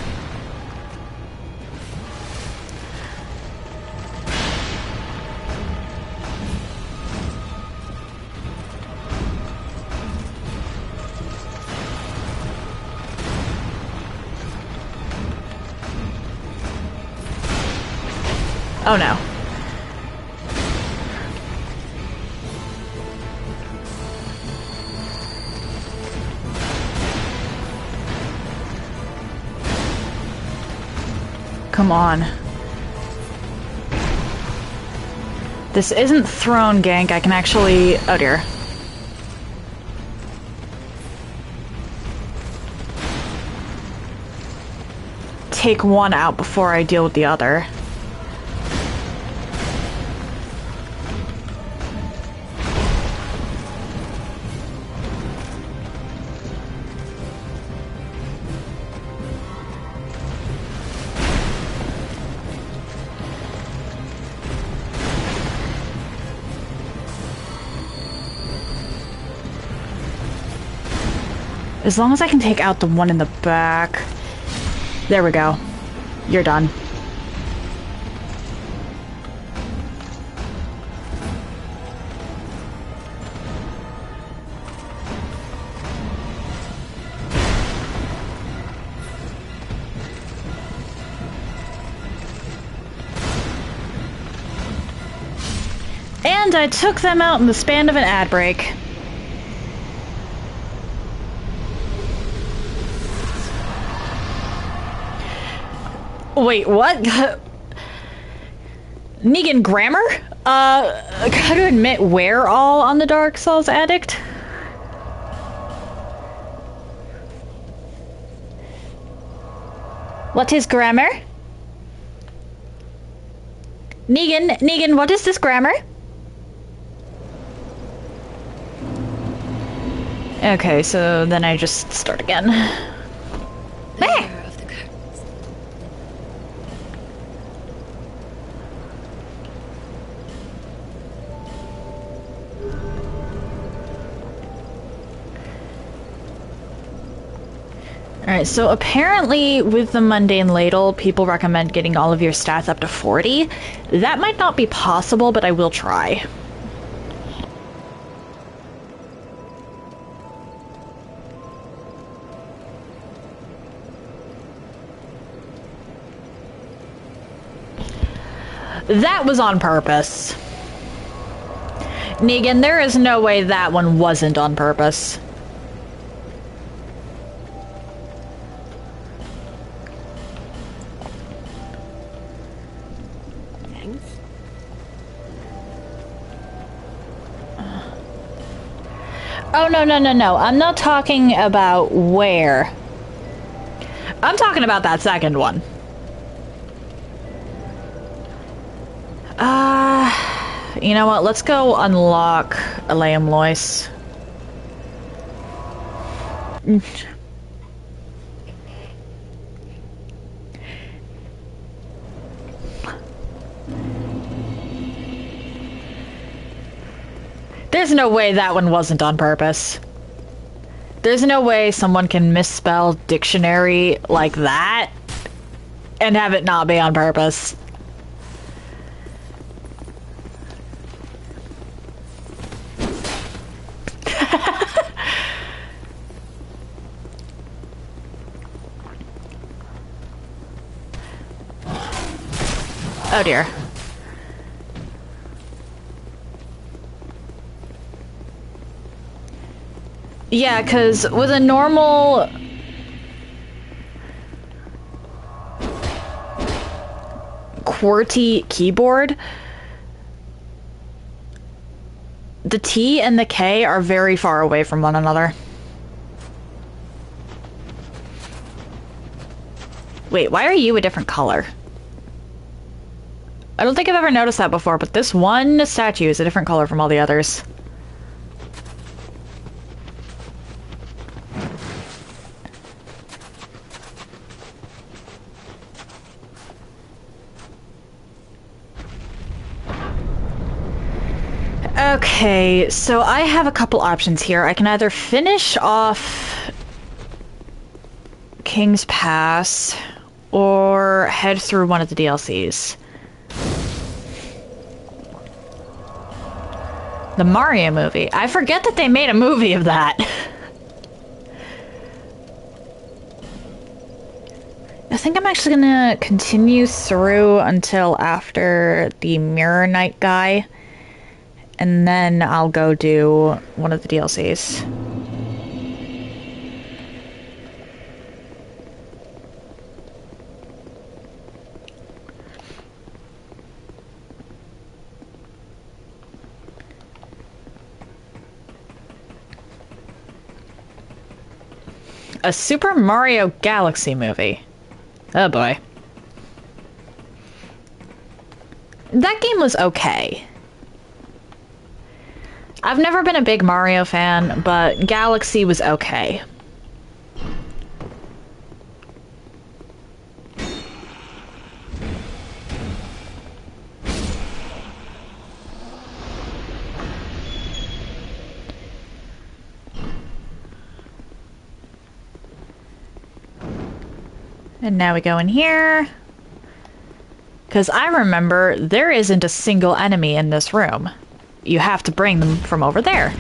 Oh no. Come on. This isn't throne gank. I can actually... Oh dear. Take one out before I deal with the other. As long as I can take out the one in the back. There we go. You're done. And I took them out in the span of an ad break. Wait, what? Negan grammar? Gotta admit, where all on the Dark Souls addict? What is grammar? Negan, what is this grammar? Okay, so then I just start again. Alright, so apparently with the Mundane Ladle, people recommend getting all of your stats up to 40. That might not be possible, but I will try. That was on purpose. Negan, there is no way that one wasn't on purpose. Oh, no. I'm not talking about where. I'm talking about that second one. You know what? Let's go unlock Aleum Lois. There's no way that one wasn't on purpose. There's no way someone can misspell dictionary like that and have it not be on purpose. Oh dear. Yeah, because with a normal... QWERTY keyboard, the T and the K are very far away from one another. Wait, why are you a different color? I don't think I've ever noticed that before, but this one statue is a different color from all the others. Okay, so I have a couple options here. I can either finish off King's Pass or head through one of the DLCs. The Mario movie. I forget that they made a movie of that. I think I'm actually gonna continue through until after the Mirror Knight guy. And then I'll go do one of the DLCs. A Super Mario Galaxy movie. Oh boy. That game was okay. I've never been a big Mario fan, but Galaxy was okay. And now we go in here. Because I remember there isn't a single enemy in this room. You have to bring them from over there.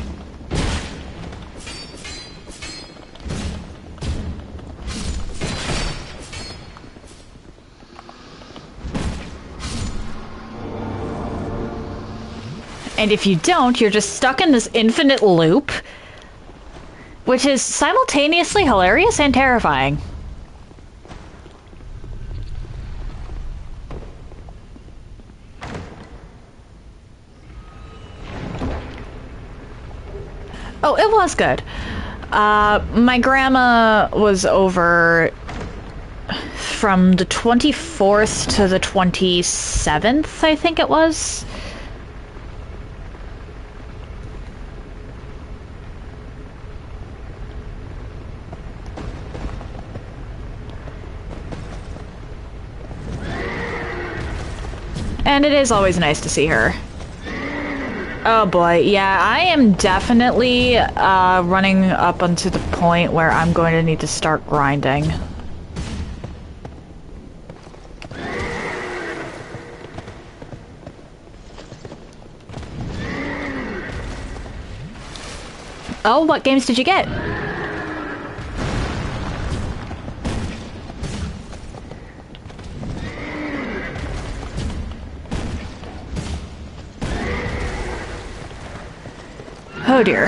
And if you don't, you're just stuck in this infinite loop, which is simultaneously hilarious and terrifying. Oh, it was good. My grandma was over from the 24th to the 27th, I think it was. And it is always nice to see her. Oh boy, yeah, I am definitely running up onto the point where I'm going to need to start grinding. Oh, what games did you get? Oh dear.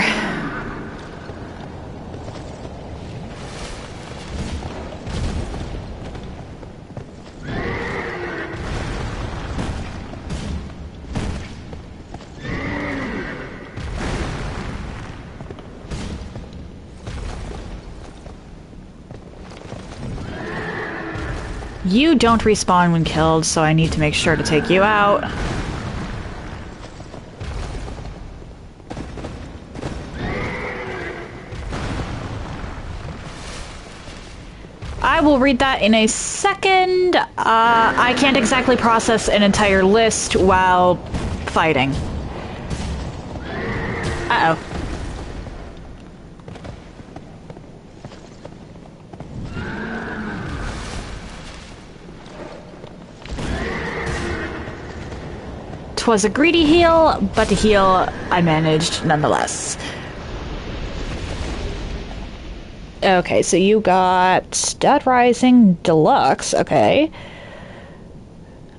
You don't respawn when killed, so I need to make sure to take you out. I will read that in a second. I can't exactly process an entire list while fighting. Uh-oh. Twas a greedy heal, but a heal I managed nonetheless. Okay, so you got Dead Rising Deluxe, okay.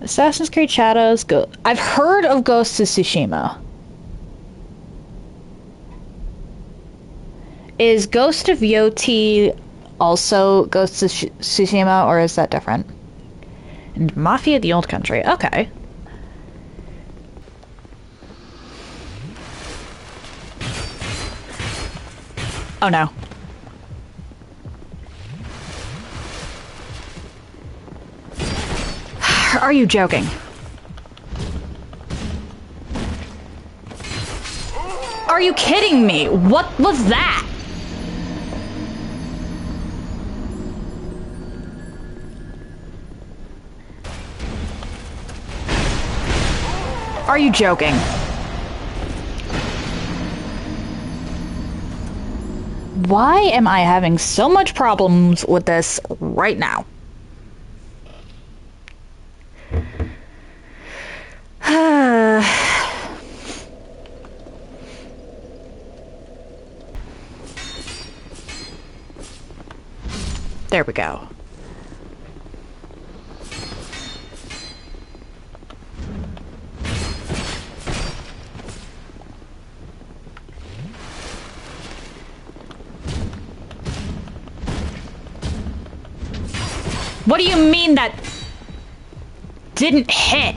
Assassin's Creed Shadows, I've heard of Ghost of Tsushima. Is Ghost of Yoti also Ghost of Tsushima, or is that different? And Mafia the Old Country, okay. Oh no. Are you joking? Are you kidding me? What was that? Are you joking? Why am I having so much problems with this right now? There we go. What do you mean that didn't hit?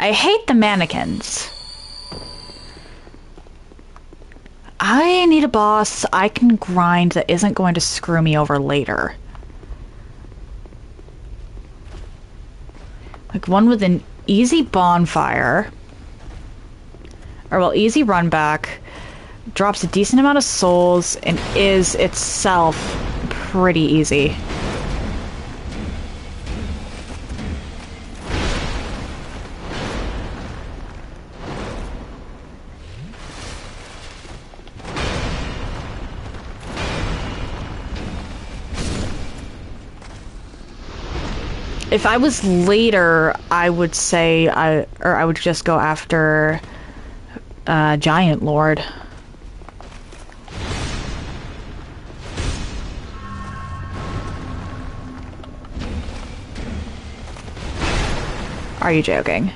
I hate the mannequins. I need a boss I can grind that isn't going to screw me over later. Like one with an easy bonfire. Or well, easy run back. Drops a decent amount of souls and is itself pretty easy. If I was later, I would say I would just go after Giant Lord. Are you joking?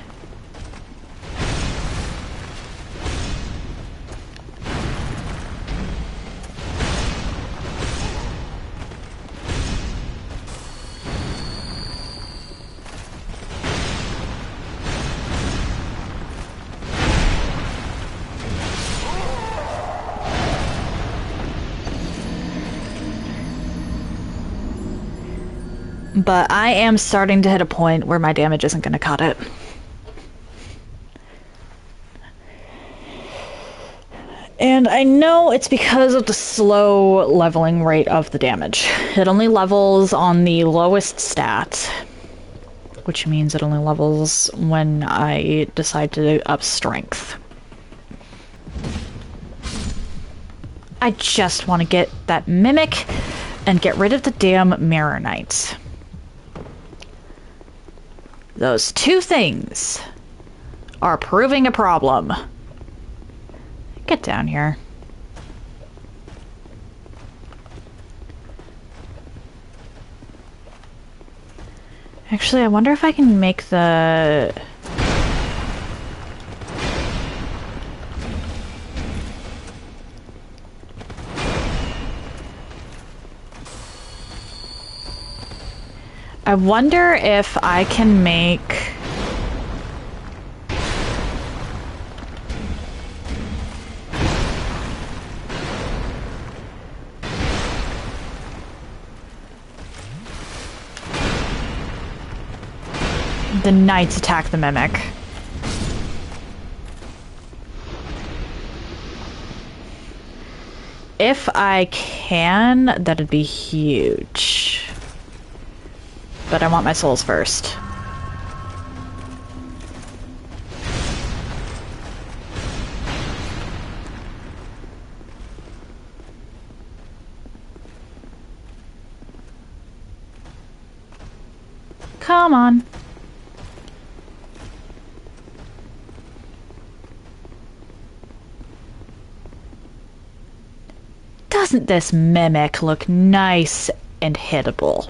But I am starting to hit a point where my damage isn't going to cut it. And I know it's because of the slow leveling rate of the damage. It only levels on the lowest stat, which means it only levels when I decide to up strength. I just want to get that Mimic and get rid of the damn Mirror Knights. Those two things are proving a problem. Get down here. Actually, I wonder if I can make the... I wonder if I can make... the knights attack the Mimic. If I can, that'd be huge. But I want my souls first. Come on. Doesn't this Mimic look nice and hittable?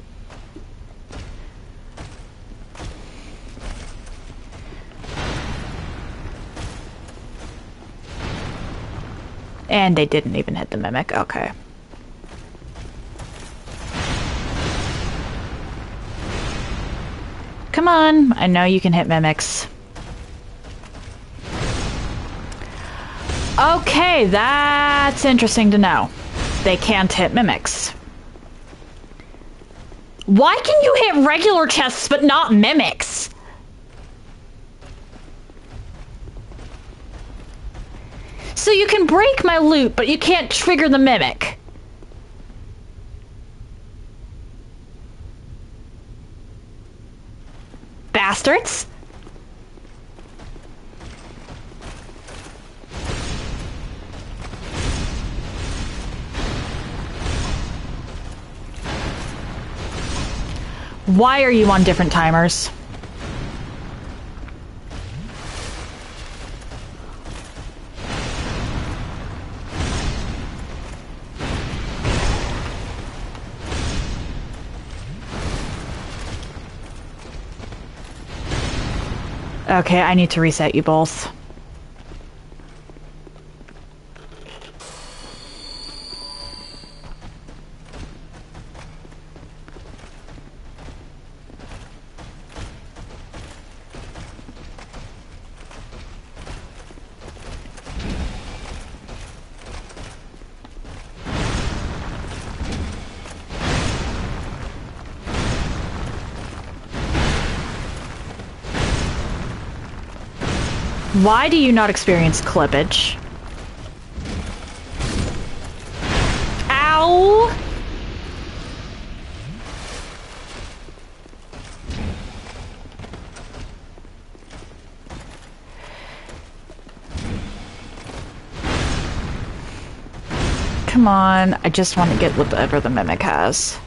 And they didn't even hit the Mimic. Okay. Come on. I know you can hit Mimics. Okay, that's interesting to know. They can't hit Mimics. Why can you hit regular chests but not Mimics? So you can break my loot, but you can't trigger the Mimic. Bastards. Why are you on different timers? Okay, I need to reset you both. Why do you not experience clippage? Ow! Come on, I just want to get whatever the mimic has.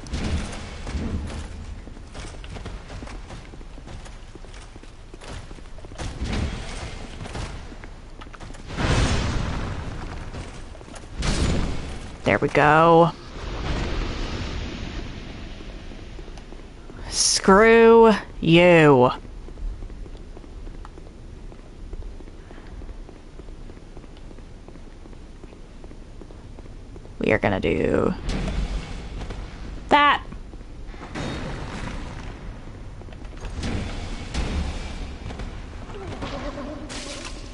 There we go. Screw you. We are gonna do that.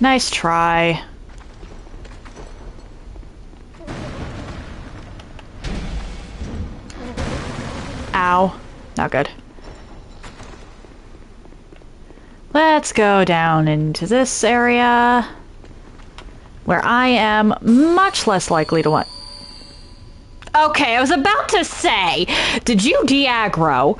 Nice try. Ow. Not good. Let's go down into this area where I am much less likely to want. Okay, I was about to say, did you de-aggro?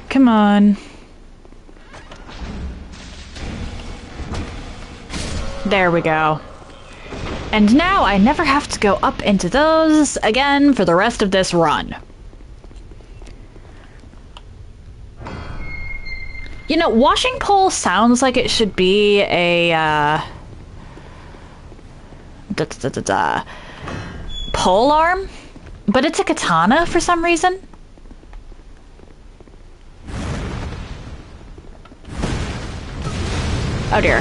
Come on. There we go. And now I never have to go up into those again for the rest of this run. You know, washing pole sounds like it should be a, pole arm, but it's a katana for some reason. Oh dear.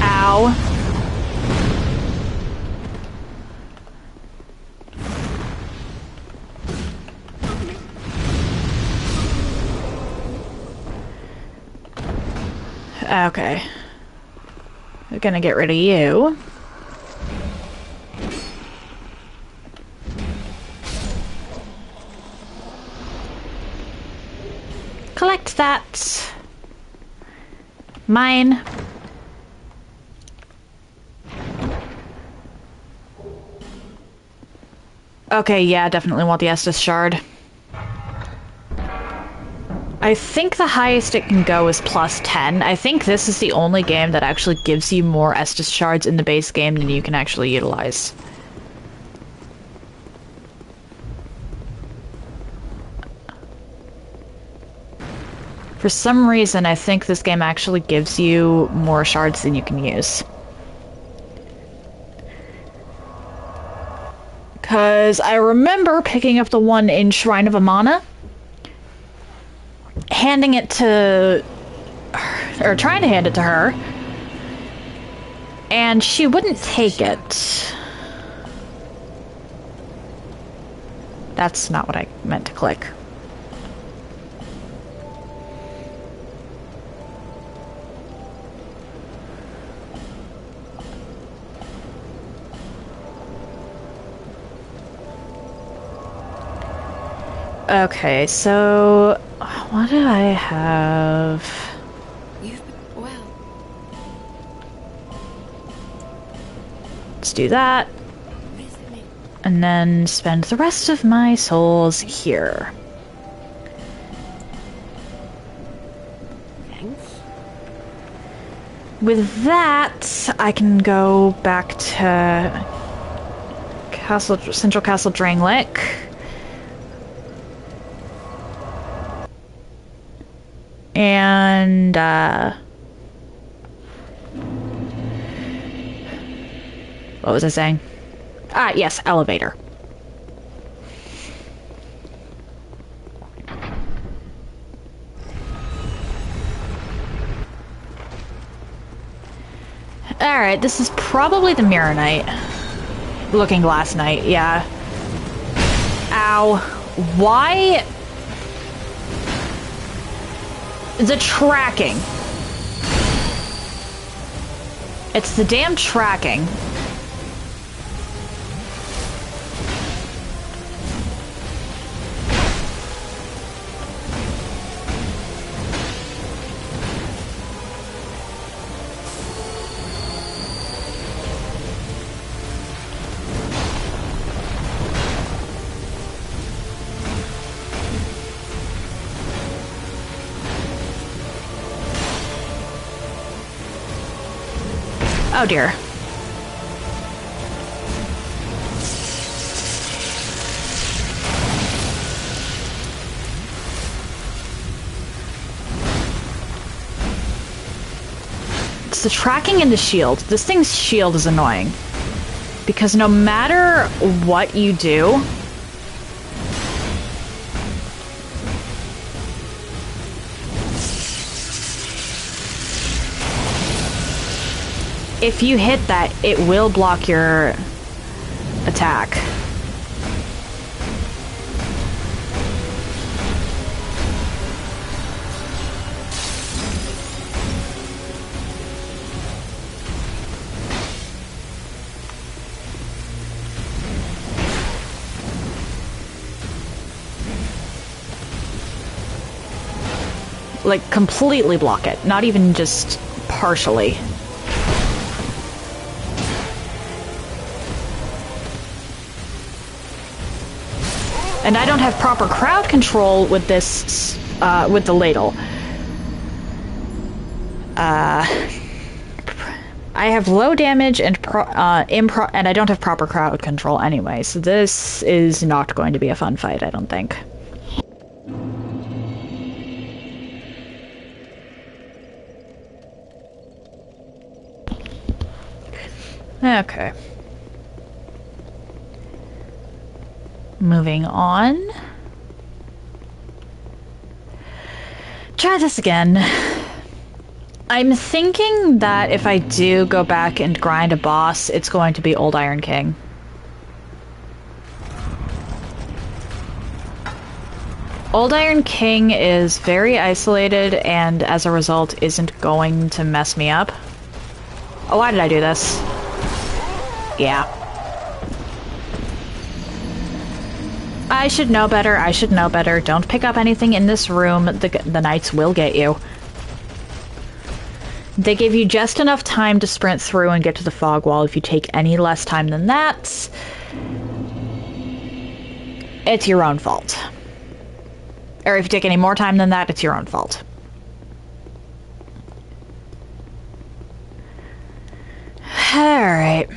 Ow. Okay. We're gonna get rid of you. Collect that. Mine. Okay, yeah, definitely want the Estus shard. I think the highest it can go is plus 10. I think this is the only game that actually gives you more Estus shards in the base game than you can actually utilize. For some reason, I think this game actually gives you more shards than you can use. Because I remember picking up the one in Shrine of Amana, handing it to her, or trying to hand it to her, and she wouldn't take it. That's not what I meant to click. Okay, so what do I have? You've been well. Let's do that, Visit me. and then spend the rest of my souls here. Thanks. With that, I can go back to Central Castle Drangleic. And What was I saying? Ah, yes, elevator. Alright, this is probably the mirror knight. Looking glass knight, yeah. Ow. Why? The tracking. It's the damn tracking. Oh dear. It's the tracking and the shield. This thing's shield is annoying. Because no matter what you do, if you hit that, it will block your attack. Like, completely block it, not even just partially. And I don't have proper crowd control with this, with the ladle. I have low damage and and I don't have proper crowd control anyway, so this is not going to be a fun fight, I don't think. Okay. Moving on. Try this again. I'm thinking that if I do go back and grind a boss, it's going to be Old Iron King. Old Iron King is very isolated and as a result isn't going to mess me up. Oh, why did I do this? Yeah. I should know better, I should know better. Don't pick up anything in this room, the knights will get you. They give you just enough time to sprint through and get to the fog wall. If you take any less time than that, it's your own fault. Or if you take any more time than that, it's your own fault. Alright.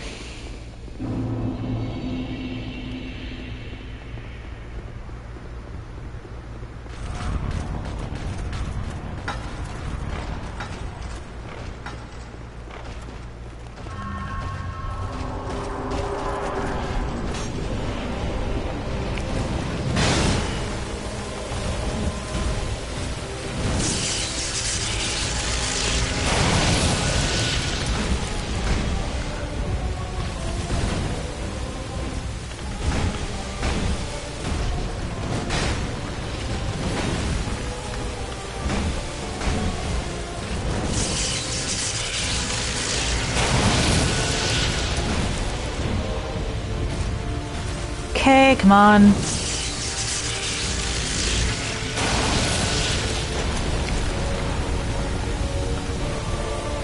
Okay, come on.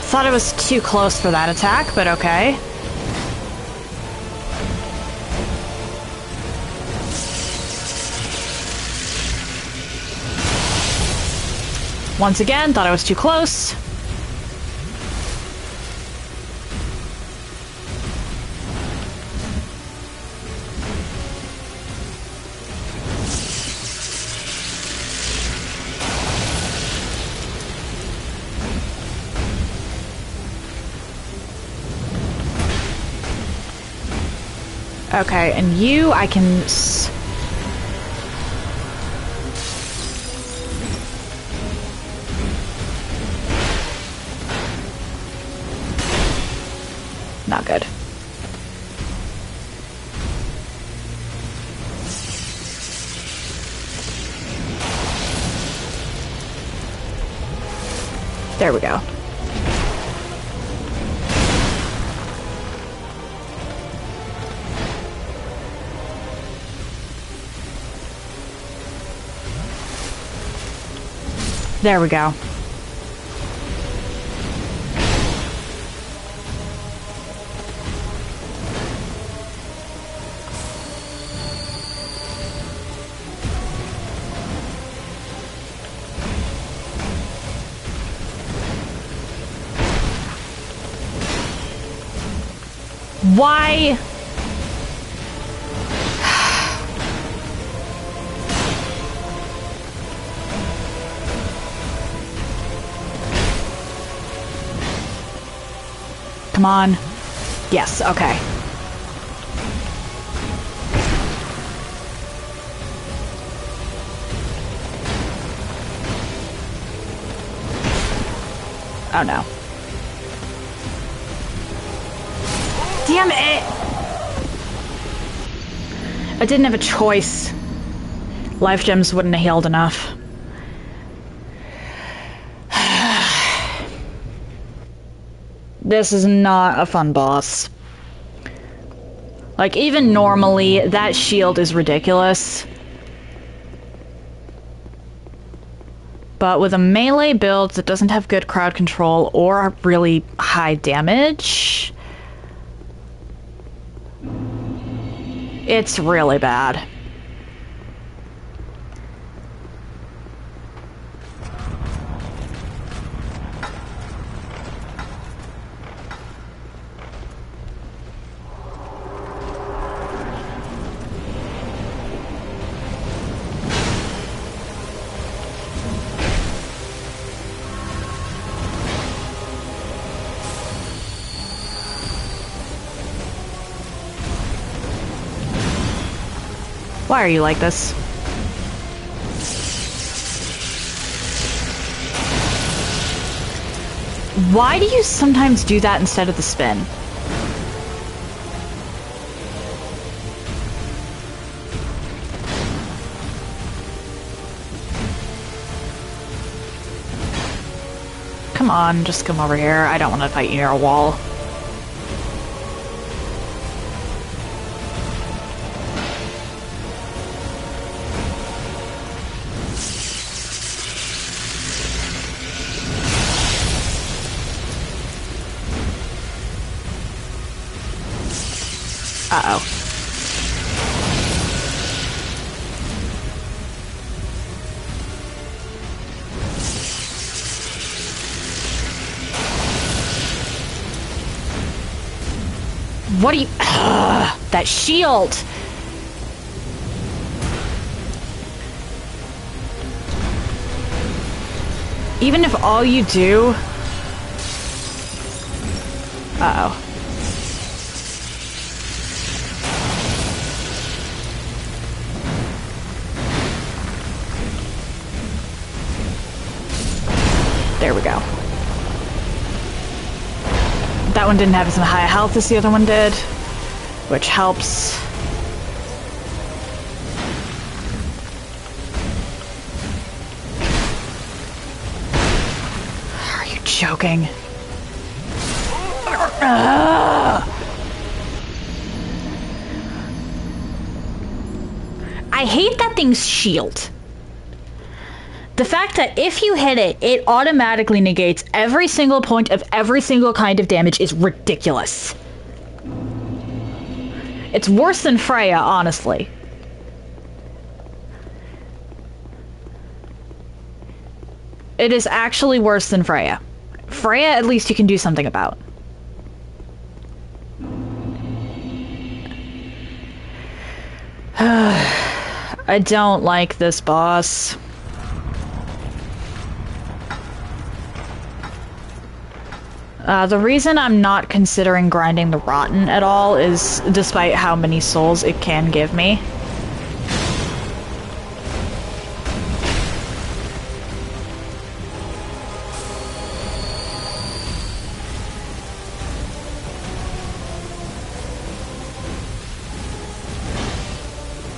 Thought it was too close for that attack, but okay. Once again, thought I was too close. Okay, and you, I can... Not good. There we go. There we go. Why? Come on. Yes, okay. Oh no. Damn it! I didn't have a choice. Life gems wouldn't have healed enough. This is not a fun boss. Like, even normally, that shield is ridiculous. But with a melee build that doesn't have good crowd control or really high damage, it's really bad. Why are you like this? Why do you sometimes do that instead of the spin? Come on, just come over here. I don't want to fight you near a wall. Uh-oh. What are you... that shield! Even if all you do... Uh-oh. There we go. That one didn't have as high health as the other one did, which helps. Are you joking? I hate that thing's shield. The fact that if you hit it, it automatically negates every single point of every single kind of damage is ridiculous. It's worse than Freya, honestly. It is actually worse than Freya. Freya, at least you can do something about. I don't like this boss. The reason I'm not considering grinding the Rotten at all is despite how many souls it can give me.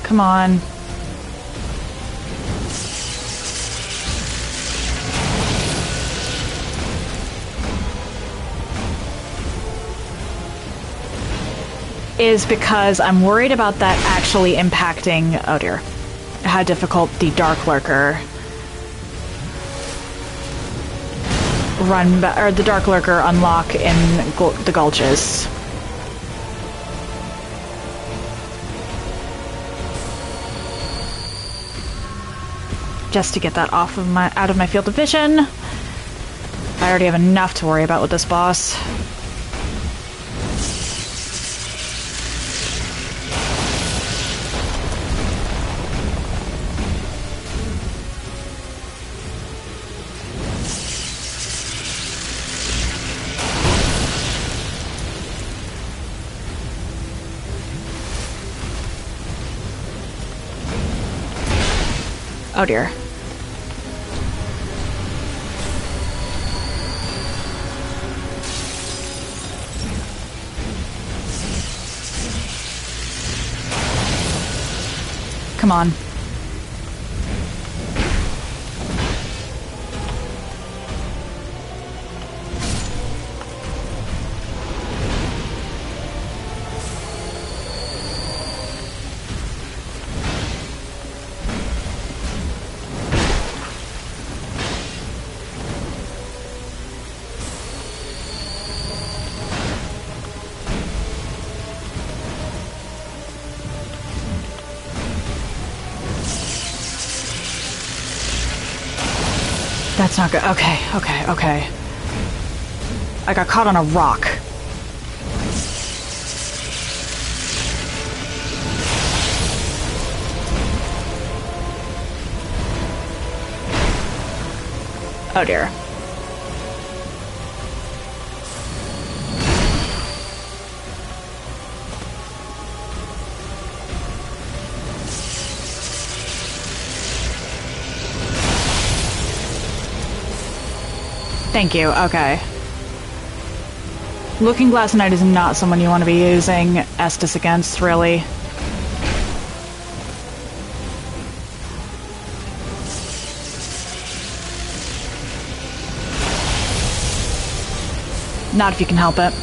Come on. Is because I'm worried about that actually impacting, oh dear, how difficult the Dark Lurker or the Dark Lurker unlock in the gulches. Just to get that out of my field of vision. I already have enough to worry about with this boss. Oh dear. Come on. That's not good. Okay, okay, okay. I got caught on a rock. Oh dear. Thank you, okay. Looking Glass Knight is not someone you want to be using Estus against, really. Not if you can help it.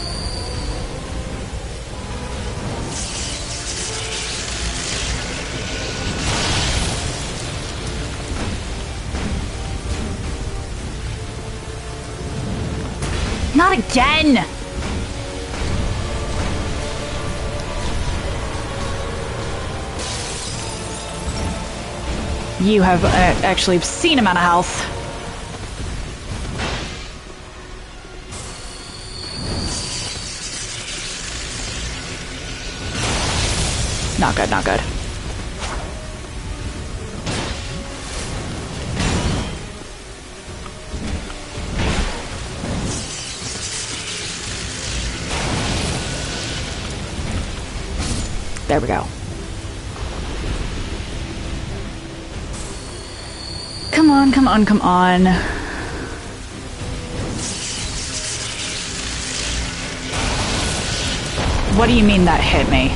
Not again! You have actually obscene amount of health. Not good, not good. There we go. Come on, come on, come on. What do you mean that hit me?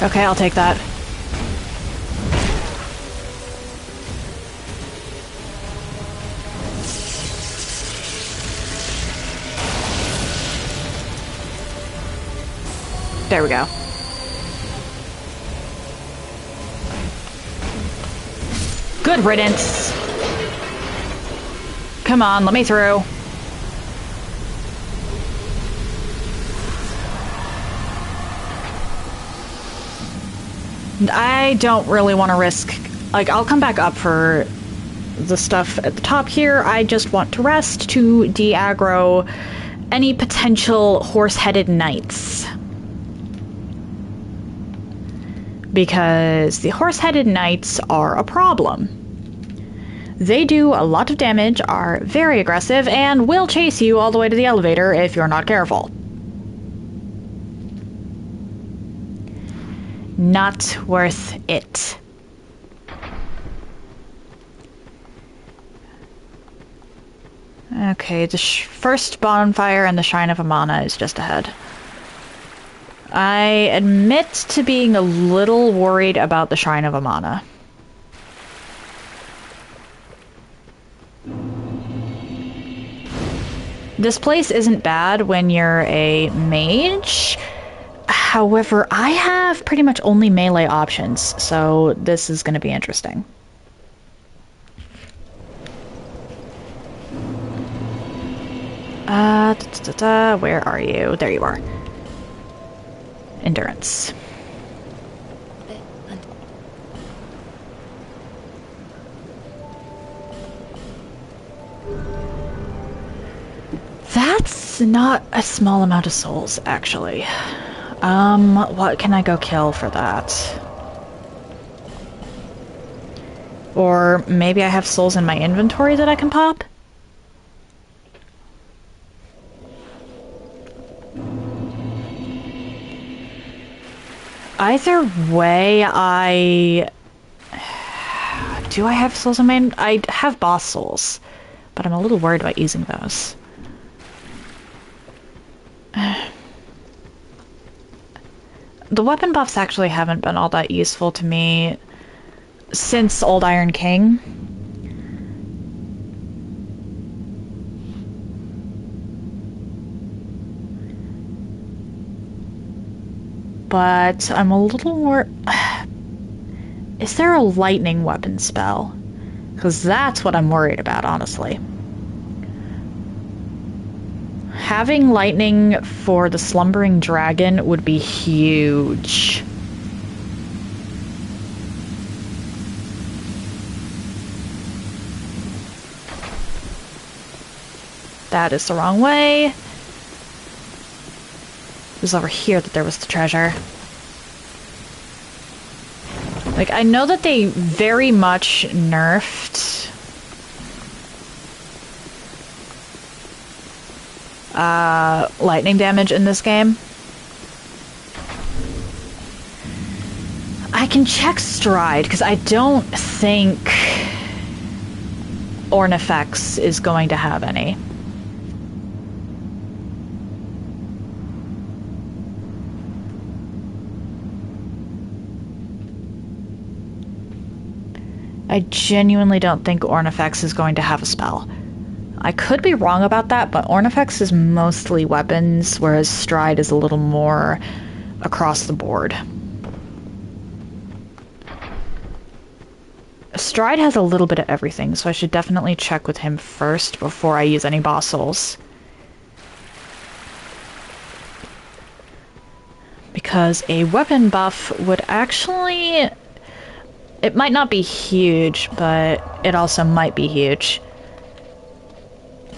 Okay, I'll take that. There we go. Good riddance. Come on, let me through. I don't really want to risk... Like, I'll come back up for the stuff at the top here. I just want to rest to de-aggro any potential horse-headed knights. Because the horse-headed knights are a problem. They do a lot of damage, are very aggressive, and will chase you all the way to the elevator if you're not careful. Not worth it. Okay, the first bonfire and the Shrine of Amana is just ahead. I admit to being a little worried about the Shrine of Amana. This place isn't bad when you're a mage. However, I have pretty much only melee options, so this is going to be interesting. Where are you? There you are. Endurance. That's not a small amount of souls, actually. What can I go kill for that? Or maybe I have souls in my inventory that I can pop? Either way, do I have souls in my... I have boss souls, but I'm a little worried about using those. The weapon buffs actually haven't been all that useful to me since Old Iron King. But I'm a little more... Is there a lightning weapon spell? Because that's what I'm worried about, honestly. Having lightning for the Slumbering Dragon would be huge. That is the wrong way. It was over here that there was the treasure. Like, I know that they very much nerfed lightning damage in this game. I can check Stride, because I don't think Ornifex is going to have any. I genuinely don't think Ornifex is going to have a spell. I could be wrong about that, but Ornifex is mostly weapons, whereas Stride is a little more across the board. Stride has a little bit of everything, so I should definitely check with him first before I use any boss souls. Because a weapon buff would actually... It might not be huge, but it also might be huge.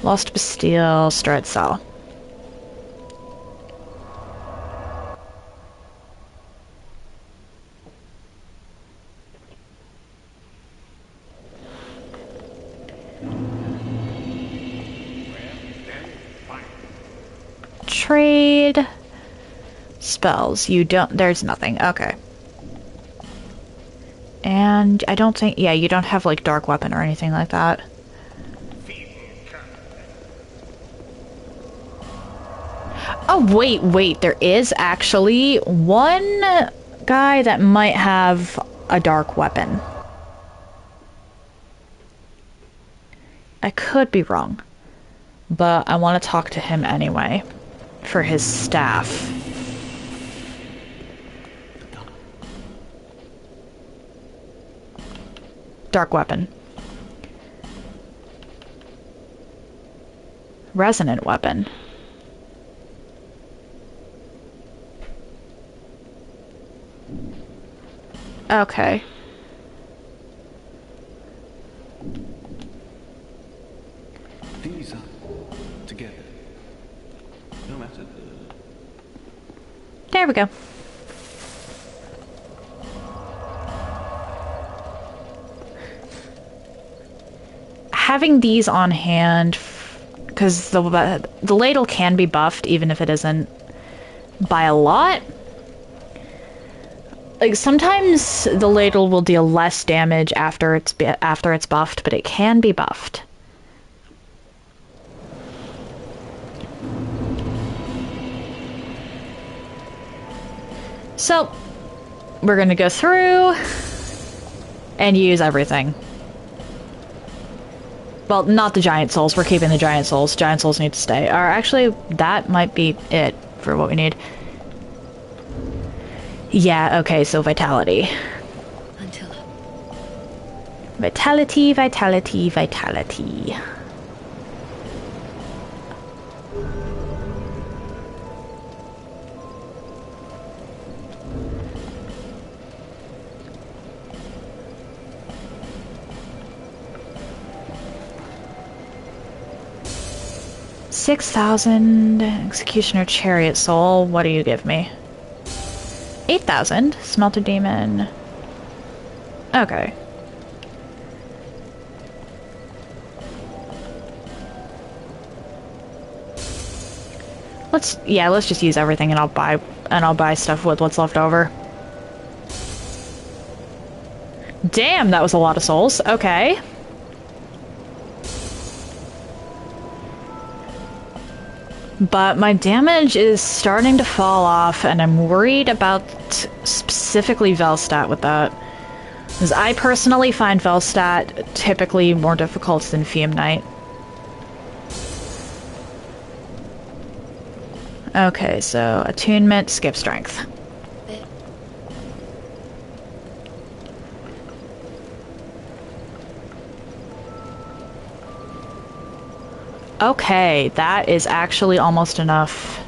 Lost Bastille, Stride Cell. Trade. Spells. You don't... There's nothing. Okay. And I don't think... Yeah, you don't have, like, Dark Weapon or anything like that. Oh, wait, there is actually one guy that might have a Dark Weapon. I could be wrong, but I want to talk to him anyway for his staff. Dark Weapon. Resonant Weapon. Okay. These are together. No matter There we go. Having these on hand, because the ladle can be buffed even if it isn't by a lot. Like sometimes the ladle will deal less damage after it's buffed, but it can be buffed. So we're gonna go through and use everything. Well, not the giant souls. We're keeping the giant souls. Giant souls need to stay. Or actually, that might be it for what we need. Yeah, okay, so vitality. Until Vitality, vitality, vitality. $6,000 Executioner Chariot Soul. What do you give me? 8,000 Smelter Demon. Okay. Let's just use everything and I'll buy stuff with what's left over. Damn, that was a lot of souls. Okay. But my damage is starting to fall off, and I'm worried about specifically Velstadt with that. Because I personally find Velstadt typically more difficult than Fium Knight. Okay, so attunement, skip strength. Okay, that is actually almost enough.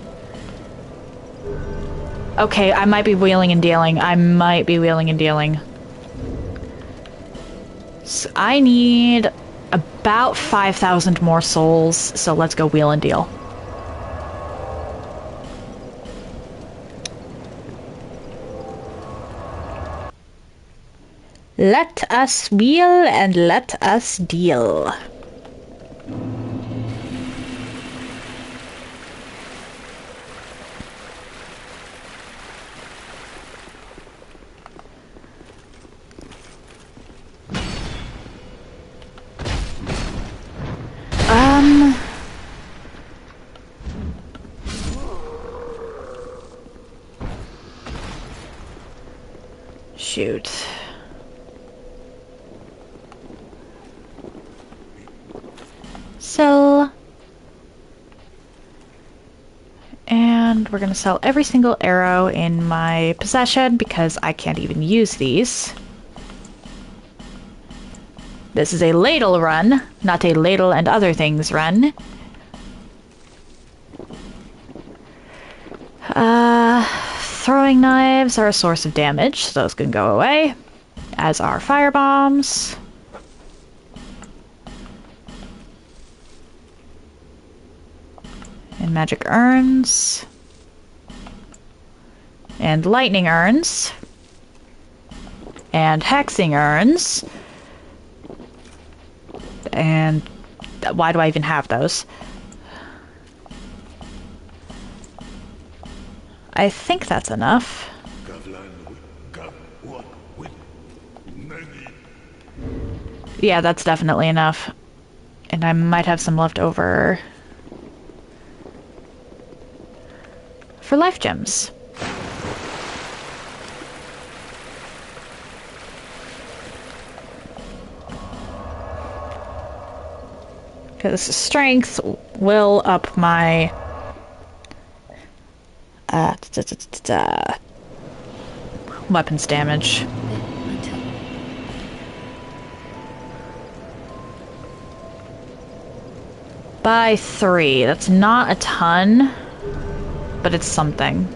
Okay, I might be wheeling and dealing. So I need about 5,000 more souls, so let's go wheel and deal. Let us wheel and let us deal. Shoot. Sell. And we're gonna sell every single arrow in my possession because I can't even use these. This is a ladle run, not a ladle and other things run. Throwing knives are a source of damage, so those can go away, as are fire bombs. And magic urns. And lightning urns. And hexing urns. And why do I even have those? I think that's enough. Yeah, that's definitely enough. And I might have some left over for life gems. Because strength will up my weapons damage. By 3. That's not a ton, but it's something.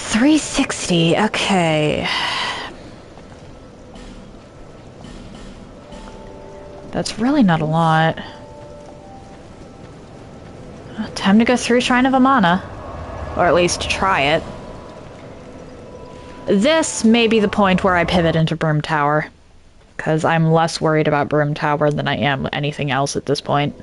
360, okay. That's really not a lot. Time to go through Shrine of Amana. Or at least try it. This may be the point where I pivot into Broom Tower. Because I'm less worried about Broom Tower than I am anything else at this point.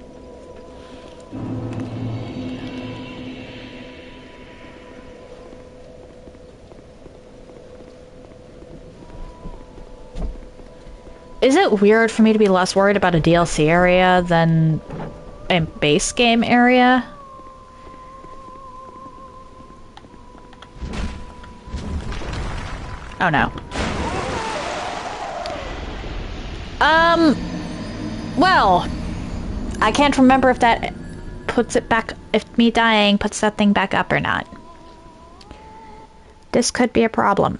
Is it weird for me to be less worried about a DLC area than a base game area? Oh no. Well, I can't remember if that puts it back, if me dying puts that thing back up or not. This could be a problem.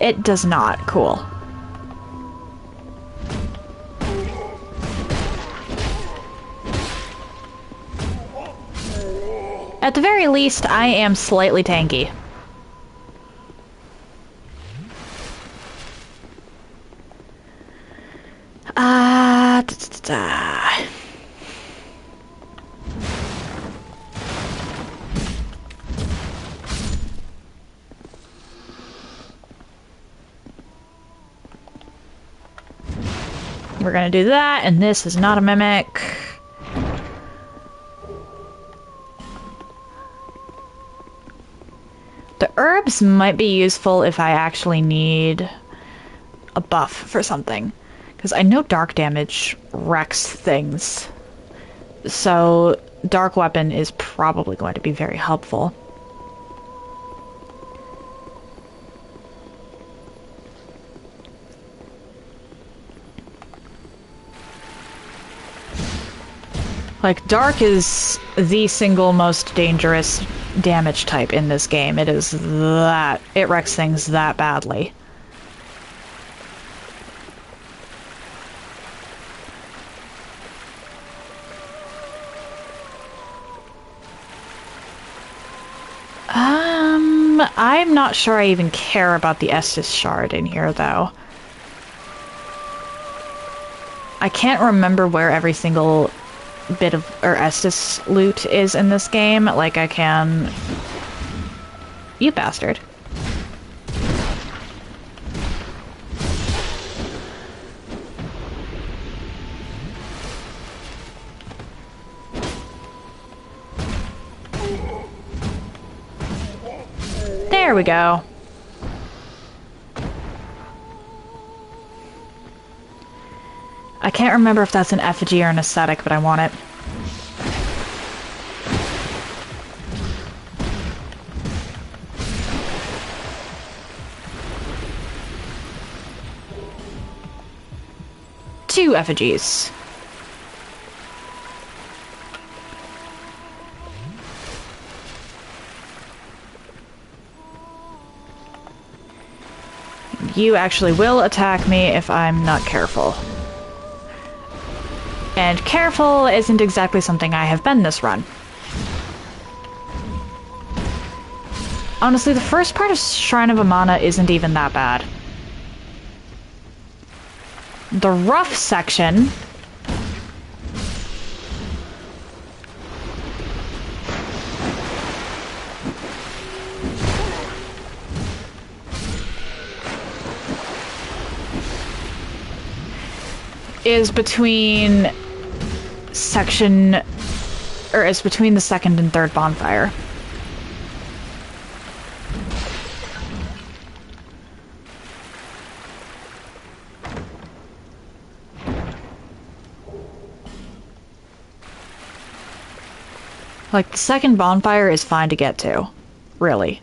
It does not. Cool. At the very least, I am slightly tanky. We're gonna do that, and this is not a mimic. The herbs might be useful if I actually need a buff for something. Because I know dark damage wrecks things. So, dark weapon is probably going to be very helpful. Like, dark is the single most dangerous damage type in this game. It is that... it wrecks things that badly. I'm not sure I even care about the Estus shard in here, though. I can't remember where every single bit of Estus loot is in this game, like I can... You bastard. There we go. I can't remember if that's an effigy or an ascetic, but I want it. Two effigies. You actually will attack me if I'm not careful. And careful isn't exactly something I have been this run. Honestly, the first part of Shrine of Amana isn't even that bad. The rough section... is between section... or is between the second and third bonfire. Like, the second bonfire is fine to get to. Really.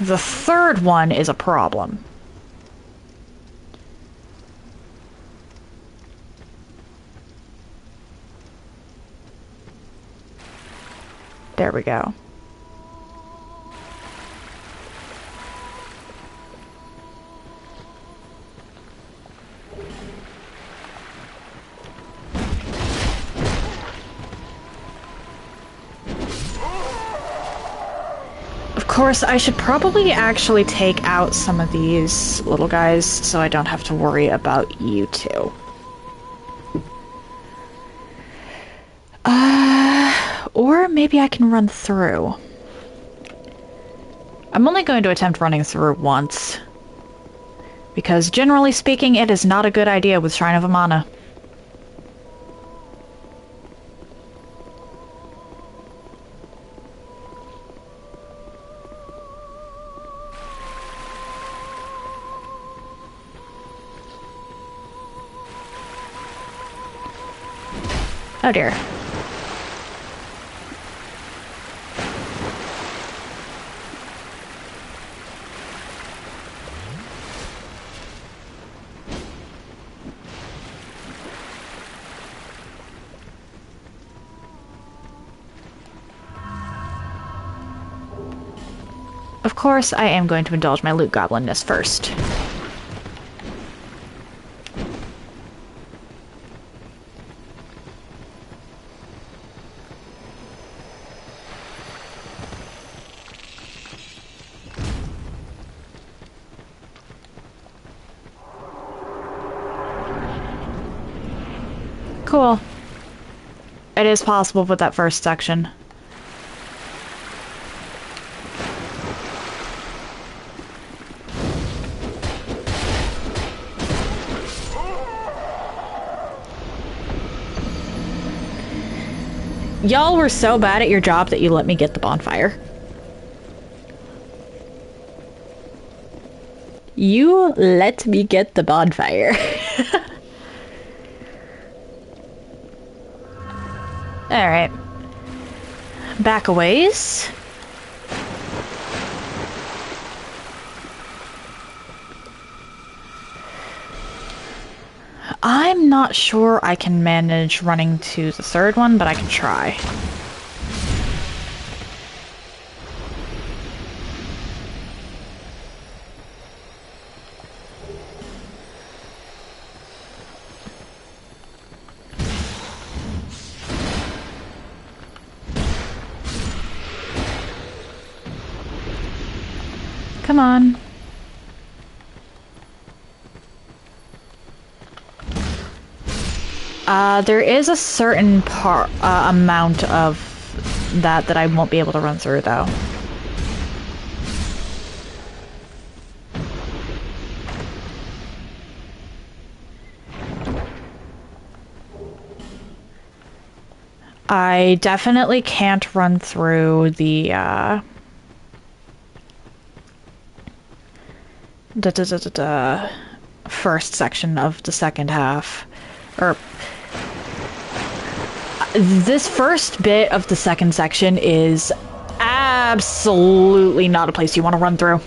The third one is a problem. There we go. Of course, I should probably actually take out some of these little guys so I don't have to worry about you two. Or maybe I can run through. I'm only going to attempt running through once. Because generally speaking, it is not a good idea with Shrine of Amana. Oh dear. Of course, I am going to indulge my loot goblinness first. Cool. It is possible with that first section. Y'all were so bad at your job that you let me get the bonfire. You let me get the bonfire. Alright. Back a ways. I'm not sure I can manage running to the third one, but I can try. Come on. There is a certain amount of that I won't be able to run through, though. I definitely can't run through the, first section of the second half. Or this first bit of the second section is absolutely not a place you want to run through.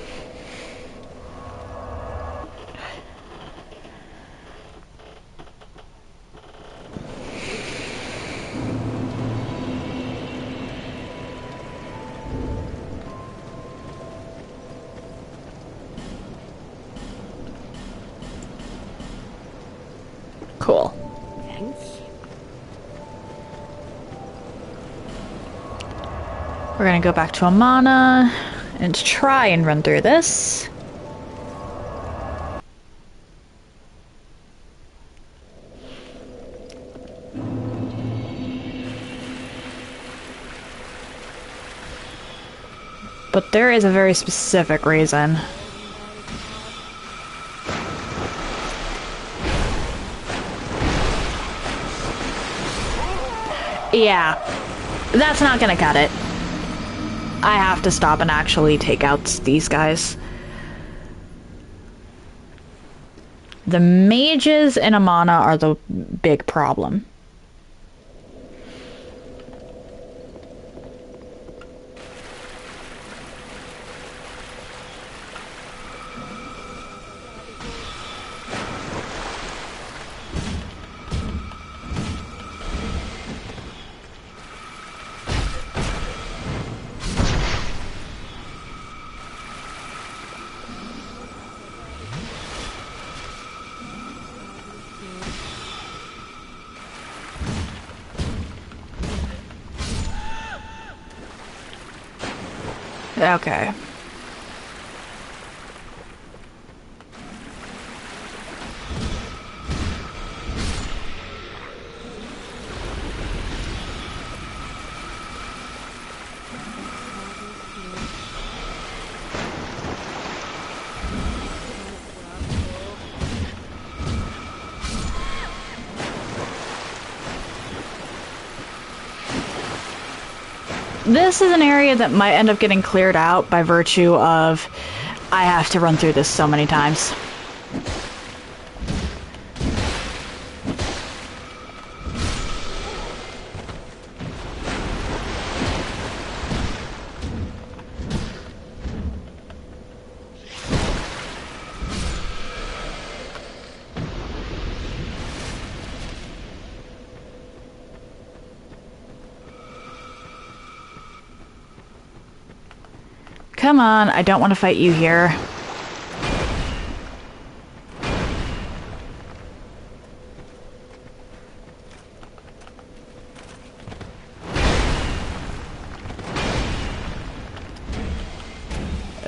Cool. We're gonna go back to Amana and try and run through this. But there is a very specific reason. Yeah, that's not gonna cut it. I have to stop and actually take out these guys. The mages in Amana are the big problem. Okay. This is an area that might end up getting cleared out by virtue of I have to run through this so many times. Come on, I don't want to fight you here.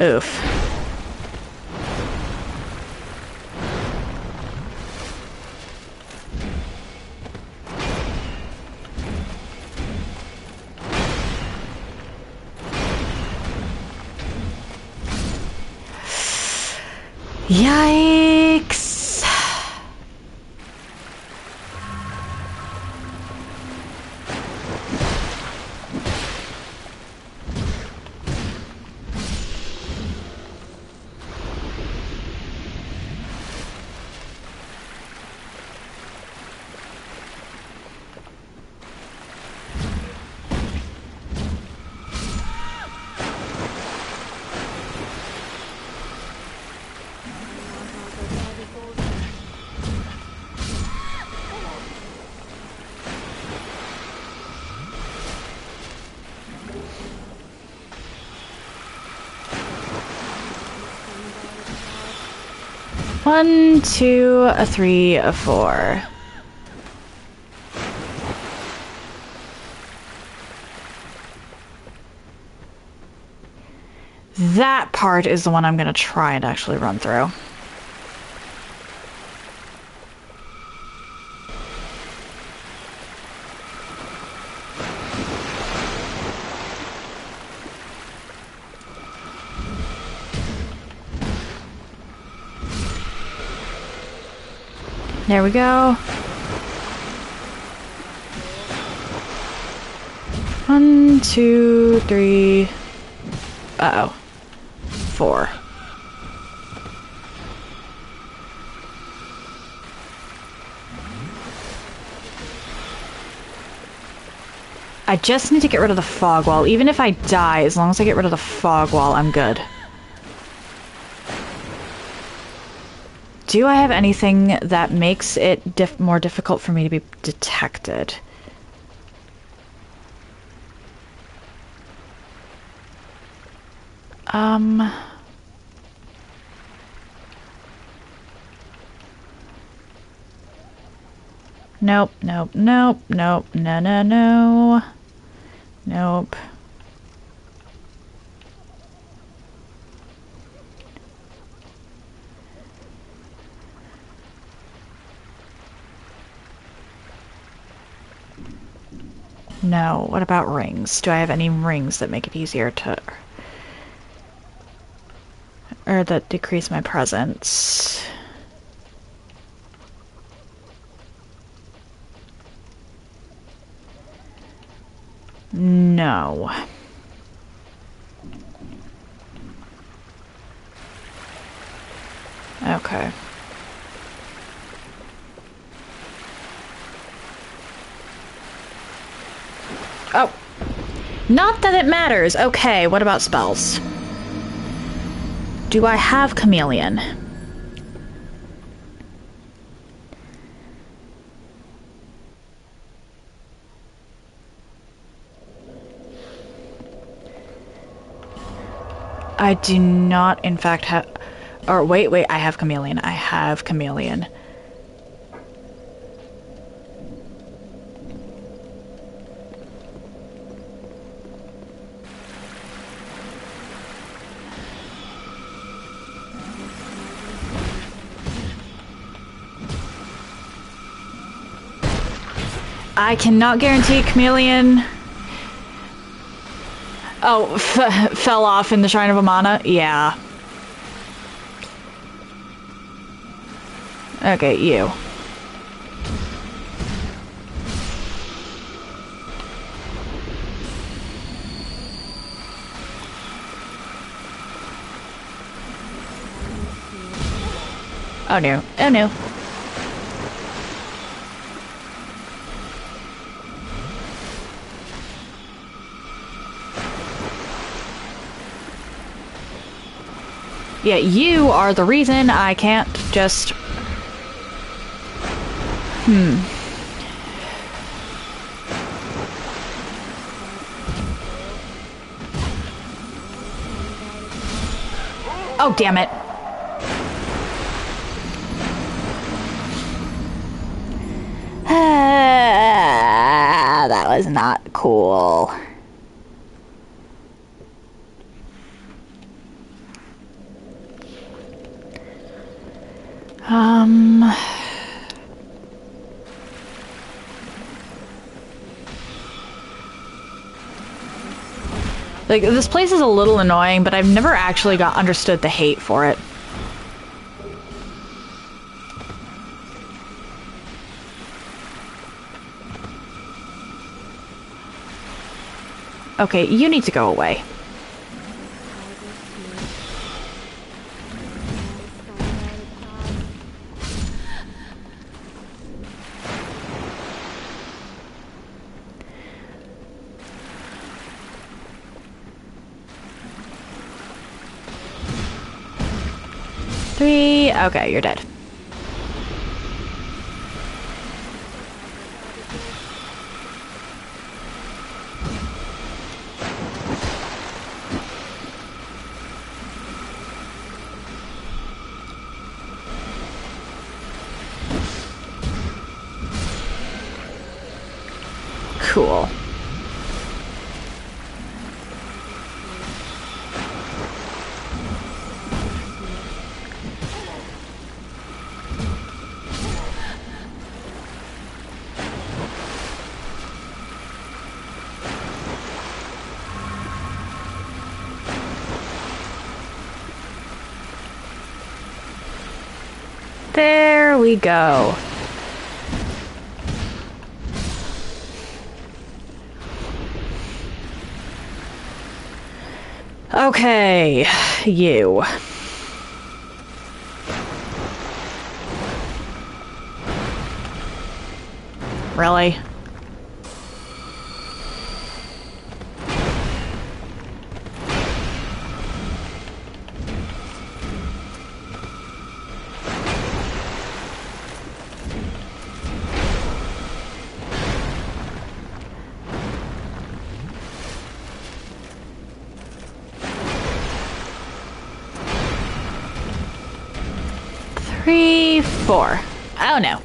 Oof. Yikes. One, two, a three, a four. That part is the one I'm going to try and actually run through. There we go. One, two, three. Uh-oh. Four. I just need to get rid of the fog wall. Even if I die, as long as I get rid of the fog wall, I'm good. Do I have anything that makes it more difficult for me to be detected? Nope, nope, nope, nope, no, no, no. Nope. No. What about rings? Do I have any rings that make it easier to... or that decrease my presence? No. Okay. Oh. Not that it matters. Okay, what about spells? Do I have Chameleon? I do not, in fact, have... or wait, I have Chameleon. I have Chameleon. I cannot guarantee Chameleon... Oh, fell off in the Shrine of Amana? Yeah. Okay, you. Oh no. Oh no. Yeah, you are the reason I can't just... Oh, damn it. That was not cool. Like, this place is a little annoying, but I've never actually understood the hate for it. Okay, you need to go away. Three. Okay, you're dead. Cool. There we go. Okay, you. Really? Three, four. Oh no.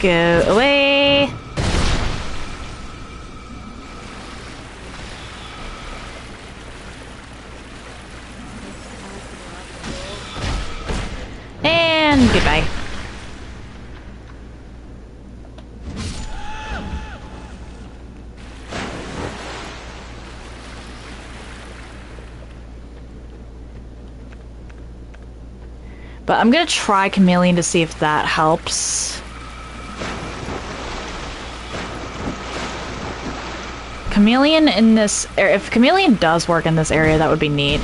Go away. And goodbye. But I'm gonna try Chameleon to see if that helps. Chameleon in this... If Chameleon does work in this area, that would be neat.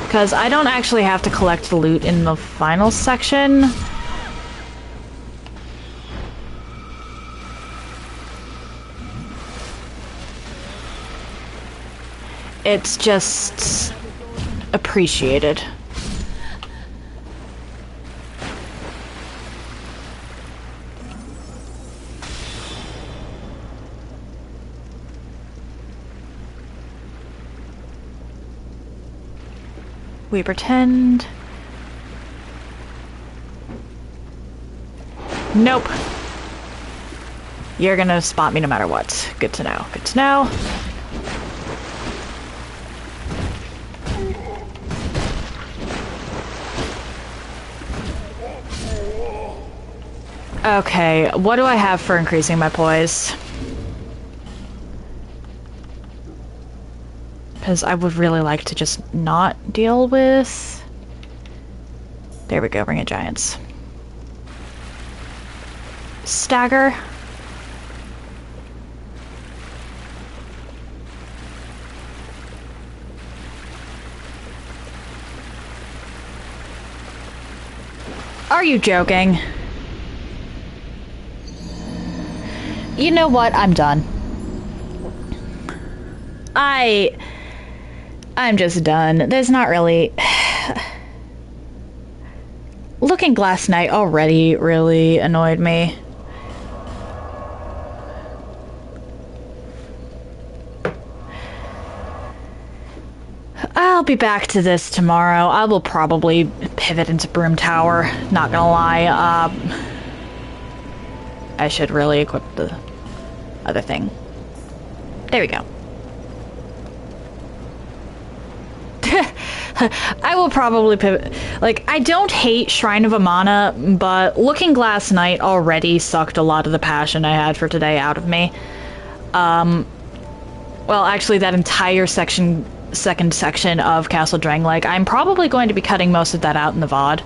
Because I don't actually have to collect the loot in the final section. it's just appreciated. We pretend. Nope. You're gonna spot me no matter what. Good to know. Good to know. Okay, what do I have for increasing my poise? Because I would really like to just not deal with... There we go, Ring of Giants. Stagger. Are you joking? You know what? I'm done. I'm just done. There's not really... Looking Glass Knight already really annoyed me. I'll be back to this tomorrow. I will probably pivot into Broom Tower, not gonna lie. I should really equip the other thing. There we go. I will probably pivot. Like, I don't hate Shrine of Amana, but Looking Glass Knight already sucked a lot of the passion I had for today out of me. Well, actually, that entire second section of Castle Drangleic, I'm probably going to be cutting most of that out in the VOD.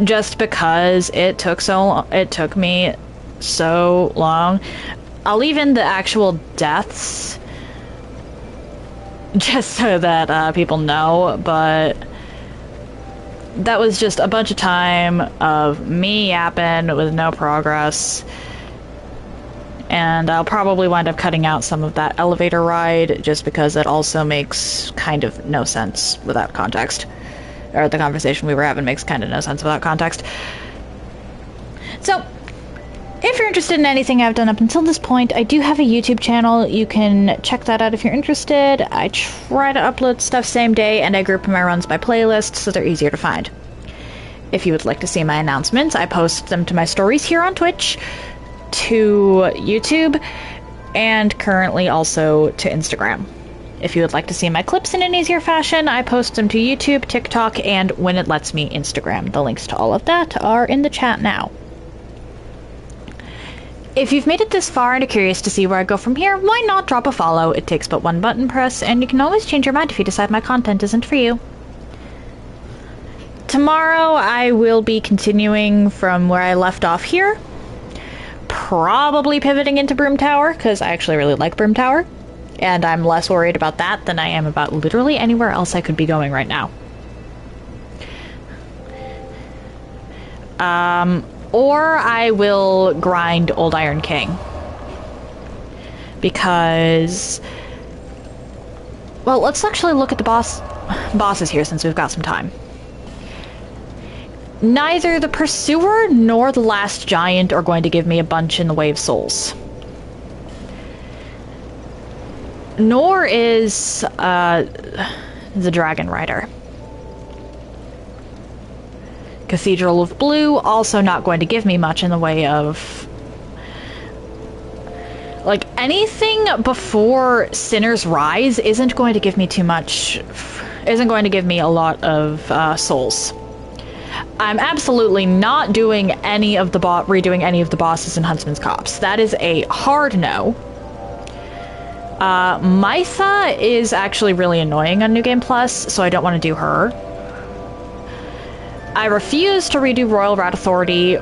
Just because it took me so long. I'll leave in the actual deaths just so that people know, but that was just a bunch of time of me yapping with no progress, and I'll probably wind up cutting out some of that elevator ride just because it also makes kind of no sense without context, or the conversation we were having makes kind of no sense without context. So if you're interested in anything I've done up until this point, I do have a YouTube channel. You can check that out if you're interested. I try to upload stuff same day, and I group my runs by playlist so they're easier to find. If you would like to see my announcements, I post them to my stories here on Twitch, to YouTube, and currently also to Instagram. If you would like to see my clips in an easier fashion, I post them to YouTube, TikTok, and when it lets me, Instagram. The links to all of that are in the chat now. If you've made it this far and are curious to see where I go from here, why not drop a follow? It takes but one button press, and you can always change your mind if you decide my content isn't for you. Tomorrow I will be continuing from where I left off here. Probably pivoting into Broom Tower, because I actually really like Broom Tower. And I'm less worried about that than I am about literally anywhere else I could be going right now. Or I will grind Old Iron King. Because... Well, let's actually look at the bosses here since we've got some time. Neither the Pursuer nor the Last Giant are going to give me a bunch in the way of souls. Nor is the Dragon Rider. Cathedral of Blue, also not going to give me much in the way of... Like, anything before Sinner's Rise isn't going to give me too much... Isn't going to give me a lot of souls. I'm absolutely not doing any of the redoing any of the bosses in Huntsman's Copse. That is a hard no. Mytha is actually really annoying on New Game Plus, so I don't want to do her. I refuse to redo Royal Rat Authority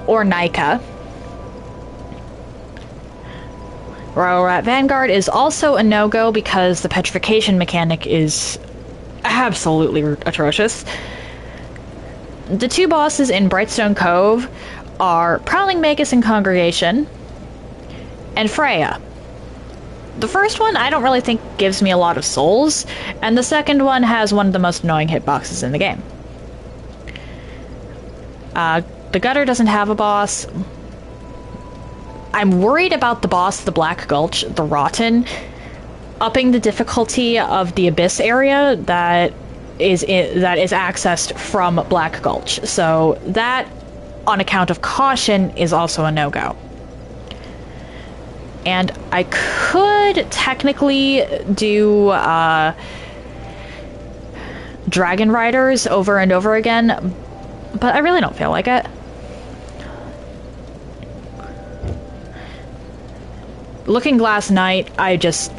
or Nika. Royal Rat Vanguard is also a no-go because the petrification mechanic is absolutely atrocious. The two bosses in Brightstone Cove are Prowling Magus and Congregation, and Freya. The first one I don't really think gives me a lot of souls, and the second one has one of the most annoying hitboxes in the game. The gutter doesn't have a boss. I'm worried about the boss, the Black Gulch, the Rotten, upping the difficulty of the Abyss area that is accessed from Black Gulch. So that, on account of caution, is also a no-go. And I could technically do Dragon Riders over and over again, but I really don't feel like it. Looking Glass Knight, I just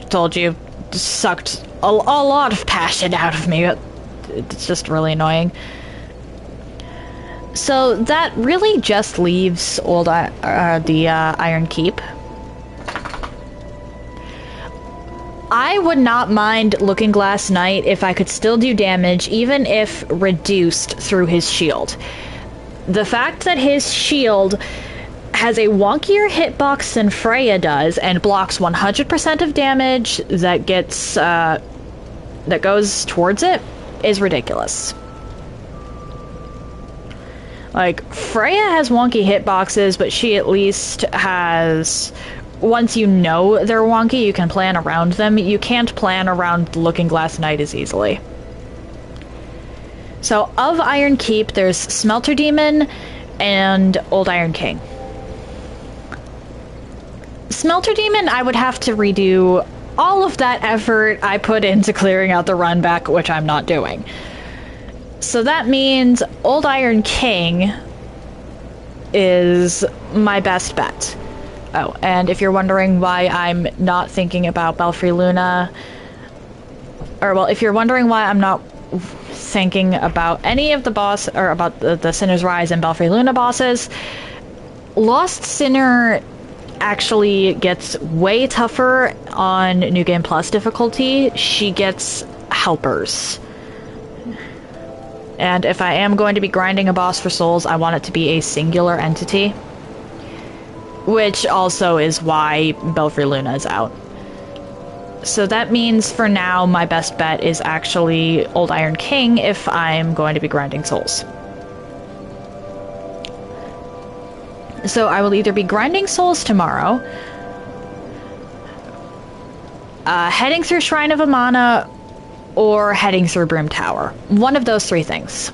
told you, sucked a lot of passion out of me. It's just really annoying. So that really just leaves the Iron Keep. I would not mind Looking Glass Knight if I could still do damage, even if reduced through his shield. The fact that his shield has a wonkier hitbox than Freya does and blocks 100% of damage that gets that goes towards it is ridiculous. Like, Freya has wonky hitboxes, but she at least has, once you know they're wonky, you can plan around them. You can't plan around Looking Glass Knight as easily. So of Iron Keep, there's Smelter Demon and Old Iron King. Smelter Demon, I would have to redo all of that effort I put into clearing out the run back, which I'm not doing. So that means Old Iron King is my best bet. Oh, and if you're wondering why I'm not thinking about Belfry Luna, or well, if you're wondering why I'm not thinking about any of the boss, or about the Sinner's Rise and Belfry Luna bosses, Lost Sinner actually gets way tougher on New Game Plus difficulty. She gets helpers. And if I am going to be grinding a boss for souls, I want it to be a singular entity. Which also is why Belfry Luna is out. So that means for now my best bet is actually Old Iron King if I'm going to be grinding souls. So I will either be grinding souls tomorrow, heading through Shrine of Amana, or heading through Brim Tower. One of those three things.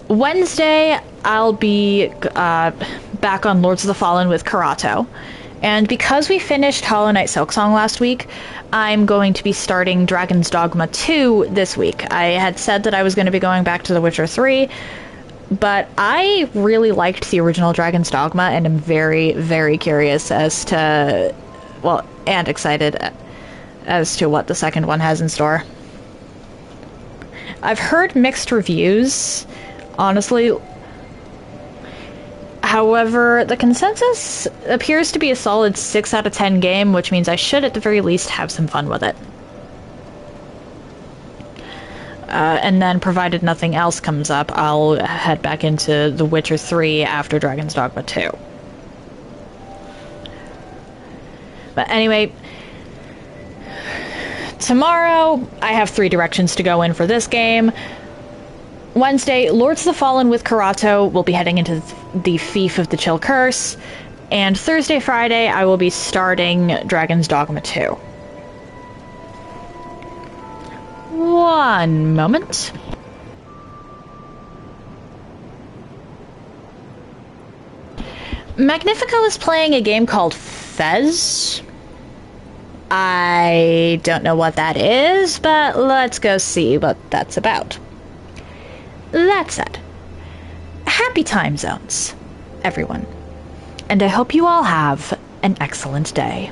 Wednesday, I'll be back on Lords of the Fallen with Karato. And because we finished Hollow Knight Silksong last week, I'm going to be starting Dragon's Dogma 2 this week. I had said that I was going to be going back to The Witcher 3, but I really liked the original Dragon's Dogma, and I'm very, very curious as to, well, and excited as to what the second one has in store. I've heard mixed reviews, honestly. However, the consensus appears to be a solid 6 out of 10 game, which means I should at the very least have some fun with it. And then, provided nothing else comes up, I'll head back into The Witcher 3 after Dragon's Dogma 2. But anyway, tomorrow I have 3 directions to go in for this game. Wednesday, Lords of the Fallen with Karato will be heading into the Fief of the Chill Curse. And Thursday, Friday, I will be starting Dragon's Dogma 2. One moment. Magnifico is playing a game called Fez. I don't know what that is, but let's go see what that's about. That said, happy time zones, everyone. And I hope you all have an excellent day.